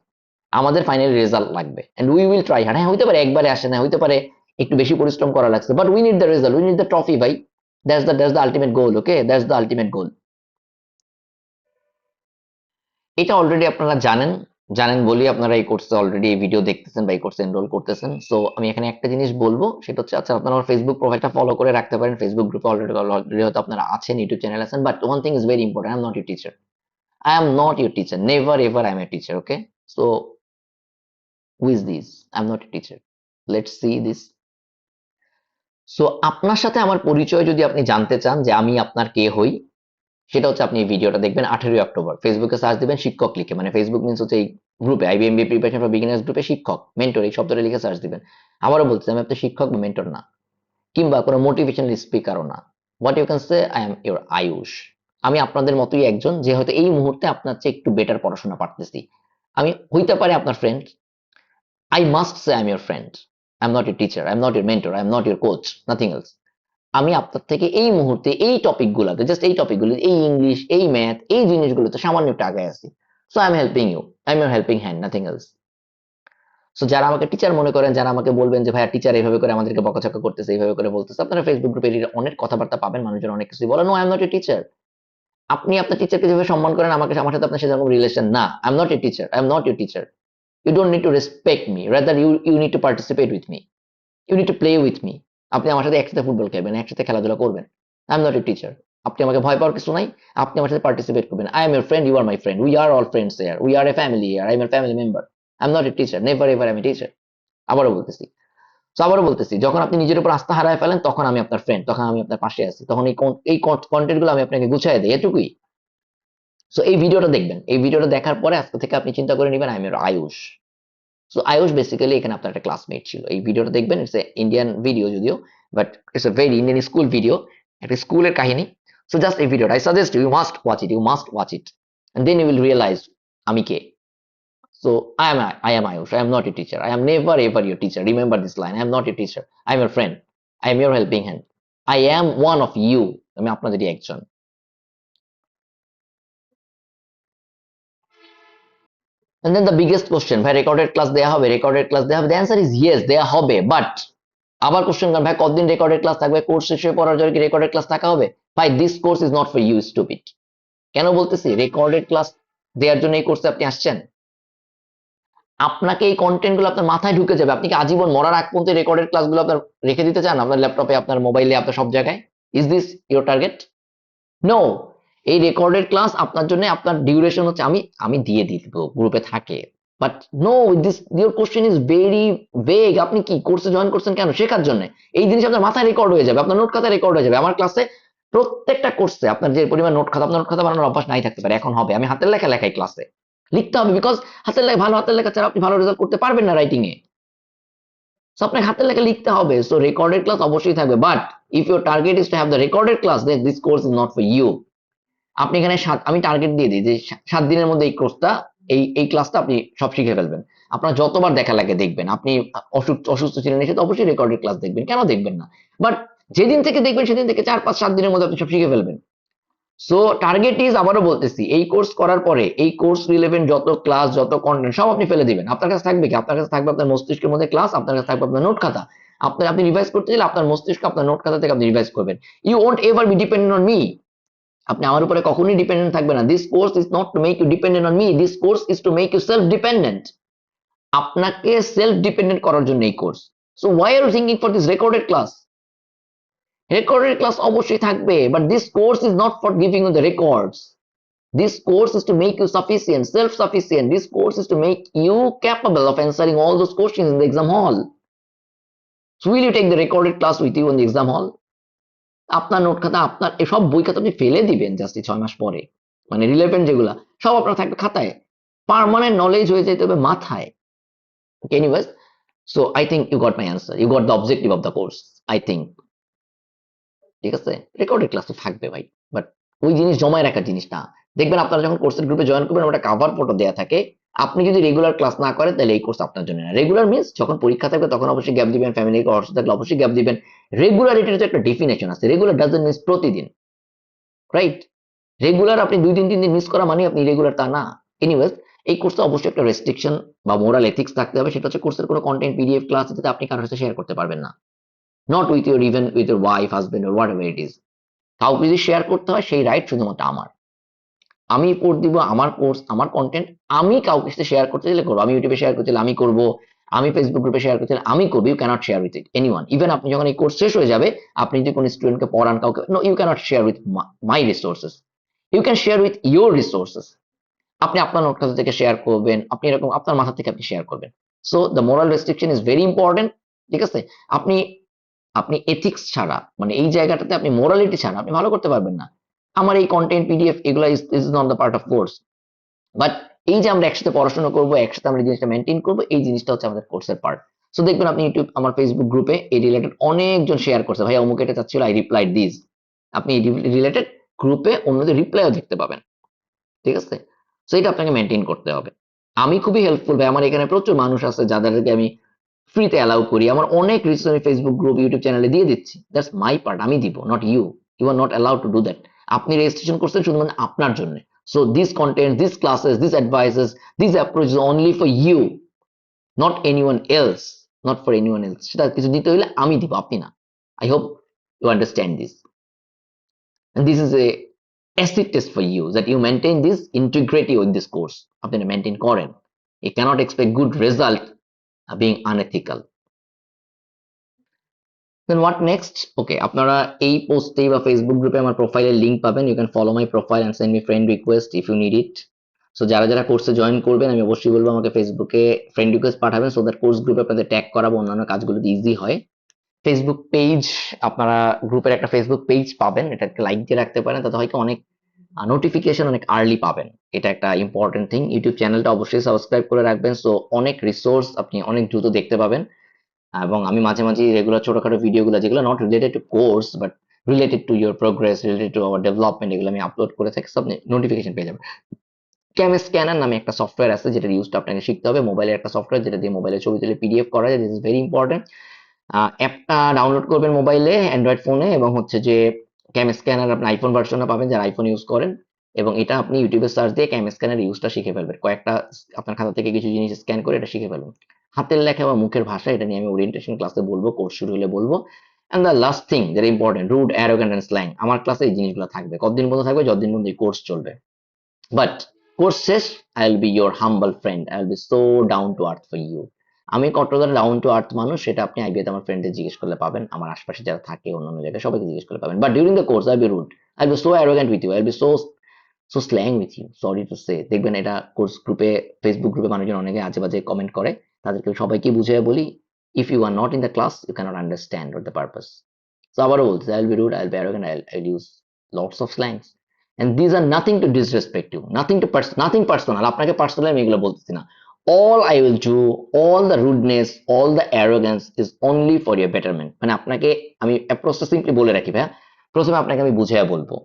আমাদের ফাইনাল রেজাল্ট লাগবে, and we will try hard. হ্যাঁ, হইতে পারে একবারে আসে না, হইতে পারে একটু বেশি পরিশ্রম করা লাগছে, but we need the result, we need the trophy ভাই। That's the ultimate goal. Okay, that's the ultimate goal. এটা অলরেডি আপনারা জানেন, জানেন বলি আপনারা এই কোর্সে অলরেডি এই ভিডিও দেখতেছেন বা এই কোর্সে এনরোল করতেছেন। সো আমি এখানে একটা জিনিস বলবো, সেটা হচ্ছে আচ্ছা আপনারা আমার ফেসবুক প্রোফাইলটা ফলো করে রাখতে পারেন, ফেসবুক গ্রুপে অলরেডি হয়তো আপনারা আছেন, ইউটিউব চ্যানেল আছেন, but one thing is very important, I am not your teacher. I am not your teacher. Never ever I am a teacher. Okay. So who is this? I'm not a teacher. Let's see this. So আপনার সাথে আমার পরিচয় যদি আপনি জানতে চান যে আমি আপনার কে হই, সেটা হচ্ছে আপনি এই ভিডিওটা দেখবেন 18 অক্টোবর। ফেসবুকে সার্চ দিবেন শিক্ষক লিখে, মানে ফেসবুক মিন্স হচ্ছে এই গ্রুপে আইবিএমবি প্রিপারেশন ফর বিগিনার্স গ্রুপে শিক্ষক মেন্টর এই শব্দটা লিখে সার্চ দিবেন। আবারও বলছি, আমি আপনার শিক্ষক বা মেন্টর না, কিংবা কোনো মোটিভেশনাল স্পিকারও না। What you can say, I am your Ayush. আমি আপনাদের মতোই একজন যে হয়তো এই মুহূর্তে আপনার চেয়ে একটু বেটার পড়াশোনা পারতেছি। আমি হইতে পারে আপনার friend, I must say I am your friend. I am not your teacher, I am not your mentor, I am not your coach, nothing else. আমি আপনার থেকে এই মুহূর্তে এই টপিকগুলোতে, জাস্ট এই টপিকগুলো, এই ইংলিশ, এই ম্যাথ, এই জিনিসগুলোতে সামান্য একটু আগে আছি। So I am helping you, I am your helping hand, nothing else. So যারা আমাকে টিচার মনে করেন, যারা আমাকে বলবেন যে ভাইয়া টিচার এইভাবে করে আমাদেরকে বকাঝকা করতেছে, এইভাবে করে বলতেছে, আপনারা ফেসবুক গ্রুপে অনেক কথাবার্তা পাবেন, মানুষজন অনেক কিছু বলে। No, I am not a teacher. আপনি আপনার টিচারকে যেভাবে সম্মান করেন, আমাকে আমার সাথে আপনার সেরকম রিলেশন না। I am not a teacher, I am not your teacher. You don't need to respect me, rather you need to participate with me, you need to play with me. আপনি আমার সাথে একসাথে ফুটবল খেলবেন, একসাথে খেলাধুলা করবেন। I am not a teacher. আপনি আমাকে ভয় পাওয়ার কিছু নাই, আপনি আমার সাথে পার্টিসিপেট করবেন। I am your friend, you are my friend, we are all friends here, we are a family here, I am a family member. I am not a teacher, never ever I am a teacher. আবারও বলতেছি, তো আবারও বলতেছি, যখন আপনি নিজের উপর আস্থা হারায় ফেলেন, তখন আমি আপনার ফ্রেন্ড, তখন আমি আপনার পাশে আছি, তখন এই কন্টেন্ট গুলো আমি আপনাকে গুছাই দিই, এটুকুই। সো এই ভিডিওটা দেখবেন, এই ভিডিওটা দেখার পরে আজকে থেকে আপনি চিন্তা করে নেবেন I am your Ayush. So Ayush basically এখানে আপনার একটা ক্লাসমেট ছিল। এই ভিডিওটা দেখবেন, ইটস এ ইন্ডিয়ান ভিডিও যদিও, but it's a very Indian school video, একটা স্কুলের কাহিনী। সো জাস্ট এই ভিডিওটা I suggest you must watch it, you must watch it, and then you will realise আমি কে। So I am Ayush. I am not your teacher. I am never ever your teacher. Remember this line. I am not your teacher. I am your friend. I am your helping hand. I am one of you. আমি আপনাদেরই একজন। And then the biggest question, ভাই recorded class দেয়া হবে, recorded class দেয়া হবে? The answer is yes, দেয়া হবে, বাট আবার কোশ্চেন করেন ভাই কতদিন রেকর্ডেড ক্লাস থাকবে, কোর্স শেষ হয়ে পড়ার জন্য কি রেকর্ডেড ক্লাস থাকা হবে? ভাই this course is not for you stupid. কেন বলতেছি? রেকর্ডেড ক্লাস দেওয়ার জন্য এই কোর্সে আপনি আসছেন? আপনাকে এই কন্টেন্ট গুলো আপনার মাথায় ঢুকে যাবে। আপনি কি আজীবন মরার আগ পর্যন্ত রেকর্ডেড ক্লাসগুলো আপনার রেখে দিতে চান আপনার ল্যাপটপে, আপনার মোবাইলে, আপনার সব জায়গায়? Is this your target? No. এই রেকর্ডেড ক্লাস আপনার জন্য, আপনার ডিউরেশন হচ্ছে, আমি আমি দিয়ে দিব গ্রুপে থাকে, but no, this your question is very vague. আপনি কি কোর্সে জয়েন করছেন কেন? শেখার জন্য। এই জিনিস আপনার মাথায় রেকর্ড হয়ে যাবে, আপনার নোট খাতায় রেকর্ড হয়ে যাবে। আমার ক্লাসে প্রত্যেকটা কোর্সে আপনার যে পরিমাণ নোট খাতা, আপনার নোট খাতা বানানোর অভ্যাস নাই থাকতে পারে, এখন হবে। আমি হাতের লেখা লেখাই ক্লাসে লিখতে হবে, বিকজ হাতের লেখা, ভালো হাতের লেখা ছাড়া আপনি ভালো রেজাল্ট করতে পারবেন না রাইটিং এ। সো আপনাকে হাতের লেখা লিখতে হবে। সো রেকর্ডেড ক্লাস অবশ্যই থাকবে, but if your target is to have the recorded class, then this course is not for you. আপনি এখানে আমি টার্গেট দিয়ে দিই যে 7 দিনের মধ্যে এই কোর্সটা, এই ক্লাসটা আপনি সব শিখে ফেলবেন। আপনার যতবার দেখা লাগে দেখবেন। আপনি অসুস্থ ছিলেন, এসে তো অবশ্যই রেকর্ডেড ক্লাস দেখবেন, কেন দেখবেন না? বাট যেদিন থেকে দেখবেন সেদিন থেকে 4, 5, 7 দিনের মধ্যে আপনি সব শিখে ফেলবেন। সো টার্গেট ইজ, আবারও বলতেছি, এই কোর্স করার পরে এই কোর্স রিলেভেন্ট যত ক্লাস, যত কন্টেন্ট সব আপনি ফেলে দিবেন। আপনার কাছে থাকবে কি? আপনার কাছে থাকবে আপনার মস্তিষ্কের মধ্যে ক্লাস, আপনার কাছে থাকবে আপনার নোট খাতা। আপনি রিভাইজ করতে গেলে আপনার মস্তিষ্ক আপনার নোট খাতা থেকে আপনি রিভাইজ করবেন। You won't ever be dependent on me. আপনি আমার উপরে কখনোই ডিপেন্ডেন্ট থাকবে না। This course is not to make you dependent on me, this course is to make you self dependent. আপনাকে সেলফ ডিপেন্ডেন্ট করার জন্য এই course. So why are you thinking for this recorded class? Recorded class অবশ্যই থাকবে, but this course is not for giving you the records. This course is to make you sufficient, self-sufficient. This course is to make you capable of answering all those questions in the exam hall. So will you take the recorded class with you in the exam hall? আপনার note খাতা, আপনার সব বই খাতা আপনি ফেলে দিবেন just 6 মাস পরে, মানে রিলেভেন্ট যেগুলা সব আপনার থাকবে খাতায়, পার্মানেন্ট নলেজ হয়ে যেতে হবে মাথায়। Anyways, so I think you got my answer, you got the objective of the course, I think. ঠিক আছে, রেকর্ডেড ক্লাস তো থাকবে ভাই, বাট ওই জিনিস জমায় রাখার জিনিস না। দেখবেন আপনারা যখন কোর্সের গ্রুপে জয়েন করবেন ওটা কাভার ফটো দেওয়া থাকে। আপনি যদি রেগুলার ক্লাস না করেন তাহলে এই কোর্স আপনার জন্য না। রেগুলার মিন্স যখন পরীক্ষা থাকবে তখন অবশ্যই গ্যাপ দিবেন, ফ্যামিলি অসুস্থ থাকলে অবশ্যই গ্যাপ দিবেন। রেগুলারিটির তো একটা ডেফিনেশন আছে, রেগুলার ডাজন্ট মিন্স প্রতিদিন, রাইট? রেগুলার আপনি 2 দিন 3 দিন মিস করা মানে আপনি রেগুলার তা না। এনিওয়েজ, এই কোর্সে অবশ্যই একটা রেস্ট্রিকশন বা মোরাল এথিক্স থাকতে হবে, সেটা হচ্ছে কোর্সের কোনো কন্টেন্ট পিডিএফ ক্লাস যাতে আপনি কারোর সাথে শেয়ার করতে পারবেন না, not with your even with your wife husband or what ever it is. কাউকে যদি শেয়ার করতে হয় সেই রাইট শুধুমাত্র আমার। আমি কোড দিব, আমার কোর্স আমার কন্টেন্ট আমি কাউকে সাথে শেয়ার করতে চাইলে করবো, আমি ইউটিউবে শেয়ার করতে চাইলে আমি করবো, আমি ফেসবুক গ্রুপে শেয়ার করতে চাইলে আমি করবো। You can't share with anyone. Even আপনি যখন এই কোর্স শেষ হয়ে যাবে, আপনি যদি কোনো স্টুডেন্টকে পড়ান কাউকে, no you can't share with my resources, you can share with your resources. আপনি আপনার নোট কাছে থেকে শেয়ার করবেন, আপনি এরকম আপনার মাথা থেকে আপনি শেয়ার করবেন। So the moral restriction is very important. ঠিক আছে? আপনি আপনি এথিক্স ছাড়া মানে এই জায়গাটাতে আপনি মোরালিটি ছাড়া আপনি ভালো করতে পারবেন না। আমার এই কন্টেন্ট পিডিএফ এগুলা is not the part of course. But এই যে আমরা একসাথে পড়াশোনা করবো, একসাথে আমরা এই জিনিসটা মেনটেন করবো, এই জিনিসটা হচ্ছে আমাদের কোর্সের পার্ট। সো দেখবেন আপনি ইউটিউব আমার ফেসবুক গ্রুপে এই রিলেটেড অনেকজন শেয়ার করছে, ভাই অমুক এটা চাচ্ছিল আই রিপ্লাইড দিস। আপনি এই রিলেটেড গ্রুপে অন্যদের রিপ্লাইও দেখতে পাবেন। ঠিক আছে? সো এটা আপনাকে মেনটেন করতে হবে। আমি খুবই হেল্পফুল ভাই, আমার এখানে প্রচুর মানুষ আছে যাদেরকে আমি ফ্রিতে অ্যালাউ করি। আমার অনেক রিসোর্স আমি ফেসবুক গ্রুপ ইউটিউব চ্যানেলে দিয়ে দিচ্ছি, দ্যাটস মাই পার্ট, আমি দিব, not you. You are not allowed to do that. আপনি রেজিস্ট্রেশন করছেন শুধুমাত্র আপনার জন্য। So this content, this classes, this advices, this approach is only for you, not anyone else, not for anyone else. সেটা কিছু দিতে হলে আমি দিব, আপনি না। I hope you understand this. And this is a acid test for you that you maintain this integrity with this course. আপনি maintain করেন। You cannot expect good result being unethical. Then what next? Okay, আপনারা এই পোস্টে বা Facebook গ্রুপে আমার প্রোফাইলের link পাবেন। You can follow my profile and send me friend request if you need it. So যারা যারা কোর্সে জয়েন করবেন আমি অবশ্যই বলবো আমাকে ফেসবুকে ফ্রেন্ড রিকোয়েস্ট পাঠাবেন, সো দ্যাট কোর্স গ্রুপে আপনাদের ট্যাগ করা বা অন্যান্য কাজগুলো ইজি হয়। ফেসবুক পেজ, আপনারা গ্রুপের একটা ফেসবুক পেজ পাবেন, এটাকে লাইক দিয়ে রাখতে পারেন, তাতে হয়তো অনেক নোটিফিকেশন অনেক আর্লি পাবেন। এটা একটা ইম্পর্টেন্ট থিং। ইউটিউব চ্যানেলটা অবশ্যই সাবস্ক্রাইব করে রাখবেন, সো অনেক রিসোর্স আপনি অনেক দ্রুত দেখতে পাবেন। এবং আমি মাঝে মাঝে রেগুলার ছোটখাটো ভিডিওগুলো যেগুলো not related to course but related to your progress, related to our development, এগুলো আমি আপলোড করে থাকি, সব নোটিফিকেশন পেয়ে যাবেন। ক্যাম স্ক্যানার নামে একটা সফটওয়্যার আছে যেটা ইউজটা আপনাকে শিখতে হবে, মোবাইলের একটা সফটওয়্যার যেটা দিয়ে মোবাইলে ছবি তুলে পিডিএফ করা যায়, দিস ইজ ভেরি ইম্পর্টেন্ট। অ্যাপটা ডাউনলোড করবেন মোবাইলে, অ্যান্ড্রয়েড ফোনে, এবং হচ্ছে যে ক্যাম স্ক্যানার আপনি আইফোন ভার্সনে পাবেন যারা আইফোন ইউজ করেন, এবং এটা আপনি ইউটিউবে সার্চ দিয়ে ক্যাম স্ক্যানার ইউজটা শিখে ফেলবেন। কয়েকটা আপনার খাতা থেকে কিছু জিনিস স্ক্যান করে এটা শিখে ফেলবেন। হাতের লেখা বা মুখের ভাষা, এটা নিয়ে আমি ওরিয়েন্টেশন ক্লাসে বলবো, কোর্স শুরু হলে বলবো। অ্যান্ড দ্য লাস্ট থিং যেটা important, rude arrogant and slang, আমার ক্লাসে এই জিনিসগুলো থাকবে। কতদিন পর্যন্ত থাকবে? যতদিন পর্যন্ত এই কোর্স চলবে। বাট কোর্স শেষ, I will be your humble friend, I will be so down to earth for you. আমি কতটা ডাউন টু আর্থ মানুষ সেটা আপনি আইবিএতে আমার ফ্রেন্ডদের জিজ্ঞেস করলে পাবেন, আমার আশপাশে যারা থাকে অন্যান্য জায়গায় সবাইকে জিজ্ঞেস করলে পাবেন। But during the course I be rude, I be so arrogant with you, I be so slang with you, sorry to say. দেখবেন এটা কোর্স গ্রুপে, ফেসবুক গ্রুপে মানুষজন অনেকে আজে বাজে কমেন্ট করে, তাদেরকে সবাইকে বুঝিয়ে বলি, if you are not in the class you cannot understand or the purpose. So আবারও বলছি, I will be rude, I will be arrogant, I will use lots of slangs. And these are nothing to disrespect you, nothing personal, আপনাকে personally আমি এগুলো বলতেছি না। All I will do, all the rudeness, all the arrogance is only for your betterment। মানে আপনাকে আমি অ্যাপ্রোচটা simply বলে রাখি ভাইয়া, প্রথমে আপনাকে আমি বুঝিয়ে বলবো,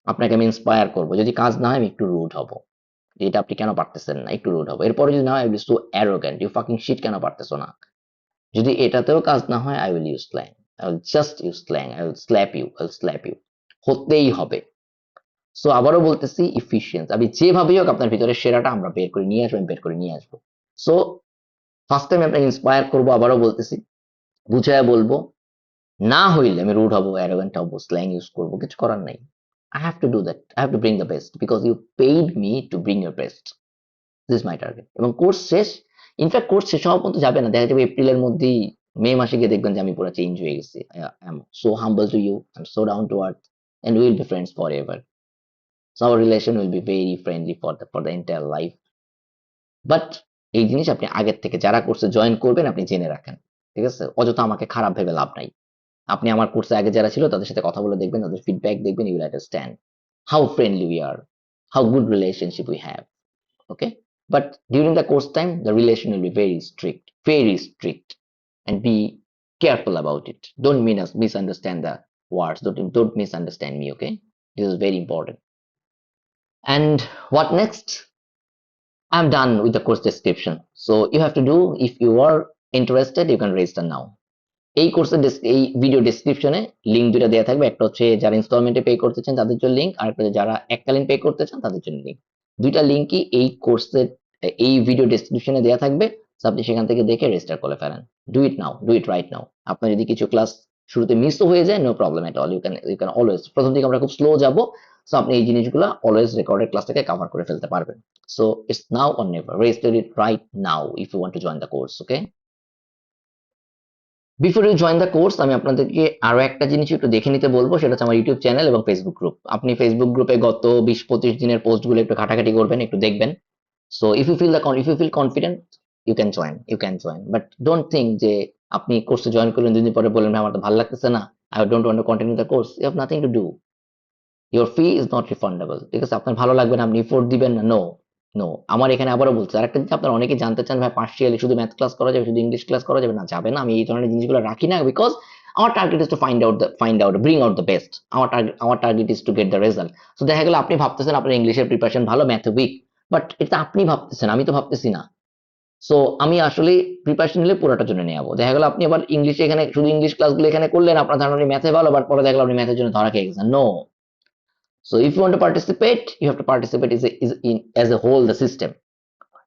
আপনাকে আমি ইন্সপায়ার করবো, যদি কাজ না হয় আমি একটু রুড হব, যে এটা আপনি কেন পারতেছেন না, একটু রুড হবো। এরপরে যদি না হয়, I will so arrogant, you fucking shit, কেন পারতেছো না। যদি এটাতেও কাজ না হয়, I will use slang, I will just use slang, I will slap you, I will slap you, হতেই হবে। সো আবারও বলতেছি, ইফিসিয়েন্স, আমি যেভাবেই হোক আপনার ভিতরে সেরাটা আমরা বের করে নিয়ে আসবো, বের করে নিয়ে আসবো। সো ফার্স্ট টাইম আপনাকে ইন্সপায়ার করবো, আবারও বলতেছি, বুঝায় বলবো, না হইলে আমি রুড হবো, অ্যারোগেন্ট হবো, স্ল্যাং ইউজ করবো, কিছু করার নাই। I have to do that, I have to bring the best because you paid me to bring your best, this is my target. এবং কোর্স শেষ, ইনফ্যাক্ট কোর্স শেষ হওয়া পর্যন্ত যাবে না, দেখা যাবে এপ্রিলের মধ্যেই, মে মাসে গিয়ে দেখবেন যে আমি পুরো চেঞ্জ হয়ে গেছি। I am so humble to you, I am so down to earth, and will be friends forever. So our relation will be very friendly for the entire life. But এই জিনিস আপনি আগের থেকে যারা কোর্সে join করবেন আপনি জেনে রাখেন। ঠিক আছে? অযথা আমাকে খারাপ ভেবে লাভ নাই। আপনি আমার কোর্সে আগে যারা ছিল তাদের সাথে কথা বলে দেখবেন, তাদের ফিডব্যাক দেখবেন, you will understand how friendly we are, how good relationship we have. Okay? But during the course time, the relation will be very strict, and be careful about it. Don't misunderstand the words. Don't misunderstand me. Okay? This is very important. And what next? I'm done with the course description. So you have to do, if you are interested, you can register now. এই কোর্সের এই video ডেসক্রিপশনে link দুটো দেওয়া থাকবে, একটা হচ্ছে যারা ইনস্টলমেন্টে পে করতে চান তাদের জন্য লিঙ্ক, আর একটা যারা এককালীন পে করতে চান তাদের জন্য লিঙ্ক। দুইটা লিঙ্কই এই কোর্সের এই ভিডিও ডেসক্রিপশনে দেওয়া থাকবে। So আপনি সেখান থেকে দেখে রেজিস্টার করে ফেলেন। Do it now, do it right now. আপনার যদি কিছু ক্লাস শুরুতে মিসও হয়ে যায়, no problem at all, you can always, প্রথম দিকে আমরা খুব স্লো যাব, সো আপনি এই জিনিসগুলো অলওয়েজ রেকর্ডেড ক্লাসটাকে কভার করে ফেলতে পারবেন। So it's now or never, register it right now if you want to join the course, okay? Before you join the course, আমি আপনাদেরকে আরো একটা জিনিস একটু দেখে নিতে বলবো, সেটা হচ্ছে আমার ইউটিউব চ্যানেল এবং ফেসবুক গ্রুপ। আপনি ফেসবুক গ্রুপে গত 20-25 দিনের পোস্টগুলো একটু ঘাটাঘাটি করবেন, একটু দেখবেন। So if you feel confident, you can join, but don't think যে আপনি কোর্সে জয়েন করলেন, 2 দিন পরে বললেন ভাই আমার তো ভালো লাগতেছে না, I don't want to continue the course. You have nothing to do, your fee is not refundable. ঠিক আছে, আপনার ভালো লাগবে না, আপনি এফোর্ট দিবেন না, নো নো। আমার এখানে আবারও বলছি, আরেকটা জিনিস আপনারা অনেকে জানতে চান, ভাই পার্সিয়ালি শুধু ম্যাথ ক্লাস করা যাবে, শুধু ইংলিশ ক্লাস করা যাবে? না, যাবে না। আমি এই ধরনের জিনিসগুলো রাখি না, বিকজ আমার target is to find out bring out the best. আমার target is to get the result. So দেখা গেল আপনি ভাবতেছেন আপনার ইংলিশের প্রিপারেশন ভালো, ম্যাথে উইক, বাট এটা আপনি ভাবতেছেন, আমি তো ভাবতেছি না। সো আমি আসলে প্রিপারেশন নিলে পুরোটার জন্য নিয়ে যাবো। দেখা গেল আপনি আবার ইংলিশে এখানে শুধু ইংলিশ ক্লাসগুলো এখানে করলেন, আপনার ধারণা ম্যাথে ভালো, বাট পরে দেখলাম আপনি ম্যাথের জন্য ধরা খেয়ে গেছেন। No. So if you want to participate, you have to participate as a whole the system.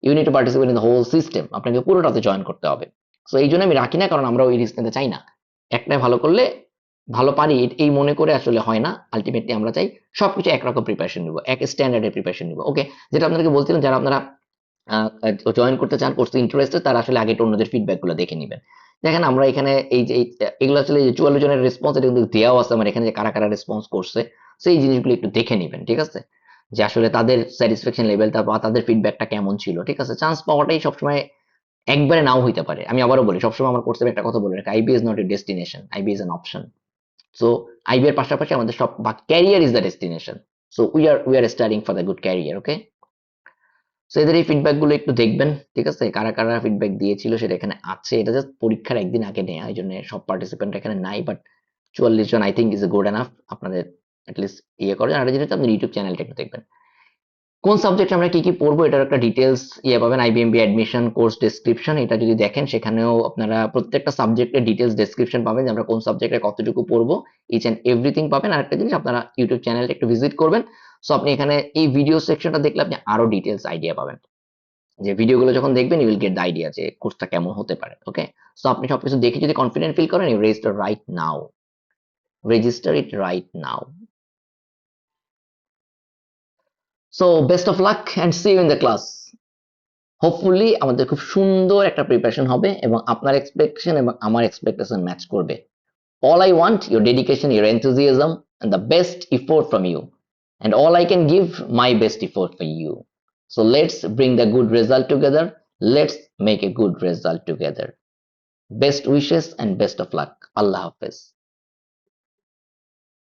You need to participate in the whole system. আপনাকে পুরোটাতে জয়েন করতে হবে। সো এই জন্য আমি রাখি না, কারণ আমরা ওই রিস্ক নিতে চাই না। একটাই ভালো করলে ভালো পারি এই মনে করে আসলে হয় না। আলটিমেটলি আমরা চাই সবকিছু একরকম প্রিপারেশন নিব, এক স্ট্যান্ডার্ডের প্রিপারেশন নিব। ওকে, যেটা আপনাদেরকে বলছিলাম, যারা আপনারা জয়েন করতে চান, কোর্সে ইন্টারেস্টেড, তারা আসলে আগে অন্যদের ফিডব্যাক গুলো দেখে নেবেন। দেখেন আমরা এখানে এই যে এগুলো আসলে 44 জনের রেসপন্স, এটা কিন্তু দেওয়াও আছে আমার এখানে, যে কারা কারা রেসপন্স করছে। সো এই জিনিসগুলো একটু দেখে নেবেন, ঠিক আছে, যে আসলে তাদের স্যাটিসফ্যাকশন লেভেলটা বা তাদের ফিডব্যাকটা কেমন ছিল। ঠিক আছে, চান্স পাওয়াটাই সবসময় একবারে নাও হইতে পারে। আমি আবারও বলি, সবসময় আমার কোর্সে একটা কথা বলে রাখি, IB is not a destination, IB is an option. So IB এর পাশাপাশি আমাদের সব, বা career is the destination. So we are studying for the good career, okay? So এদের এই ফিডব্যাক গুলো একটু দেখবেন, ঠিক আছে, কারা কারা ফিডব্যাক দিয়েছিল সেটা এখানে আছে। এটা জাস্ট পরীক্ষার একদিন আগে নেওয়া, এই জন্য সব পার্টিসিপেন্ট এখানে নাই, বাট 44 জন I think is a good enough আপনাদের অ্যাটলিস্ট ইয়ে করেন। আর যেটা আপনি ইউটিউব চ্যানেলটা একটু দেখবেন, কোন সাবজেক্ট আমরা কি কি পড়বো এটার একটা ডিটেলস ইয়ে পাবেন, আইবিএমবি অ্যাডমিশন কোর্স ডেসক্রিপশন। এটা যদি দেখেন, সেখানেও আপনারা প্রত্যেকটা সাবজেক্টের ডিটেলস ডেসক্রিপশন পাবেন, যে আমরা কোন সাবজেক্টে কতটুকু পড়বো, ইচ এন্ড এভরিথিং পাবেন। আর একটা জিনিস, আপনারা ইউটিউব চ্যানেলটা একটু ভিজিট করবেন। সো আপনি এখানে এই ভিডিও সেকশনটা দেখলে আপনি আরো ডিটেলস আইডিয়া পাবেন, যে ভিডিওগুলো যখন দেখবেন you will get the idea যে কোর্সটা কেমন হতে পারে, ওকে? সো আপনি সবকিছু দেখে যদি কনফিডেন্ট ফিল করেন, you register right now, register it right now. So best of luck and see you in the class. Hopefully আমাদের খুব সুন্দর একটা প্রিপারেশন হবে, এবং আপনার এক্সপেকটেশন এবং আমার এক্সপেকটেশন ম্যাচ করবে। All I want, your dedication, your enthusiasm, and the best effort from you. And all I can give, my best effort for you. So let's bring the good result together. Let's make a good result together. Best wishes and best of luck. Allah Hafiz.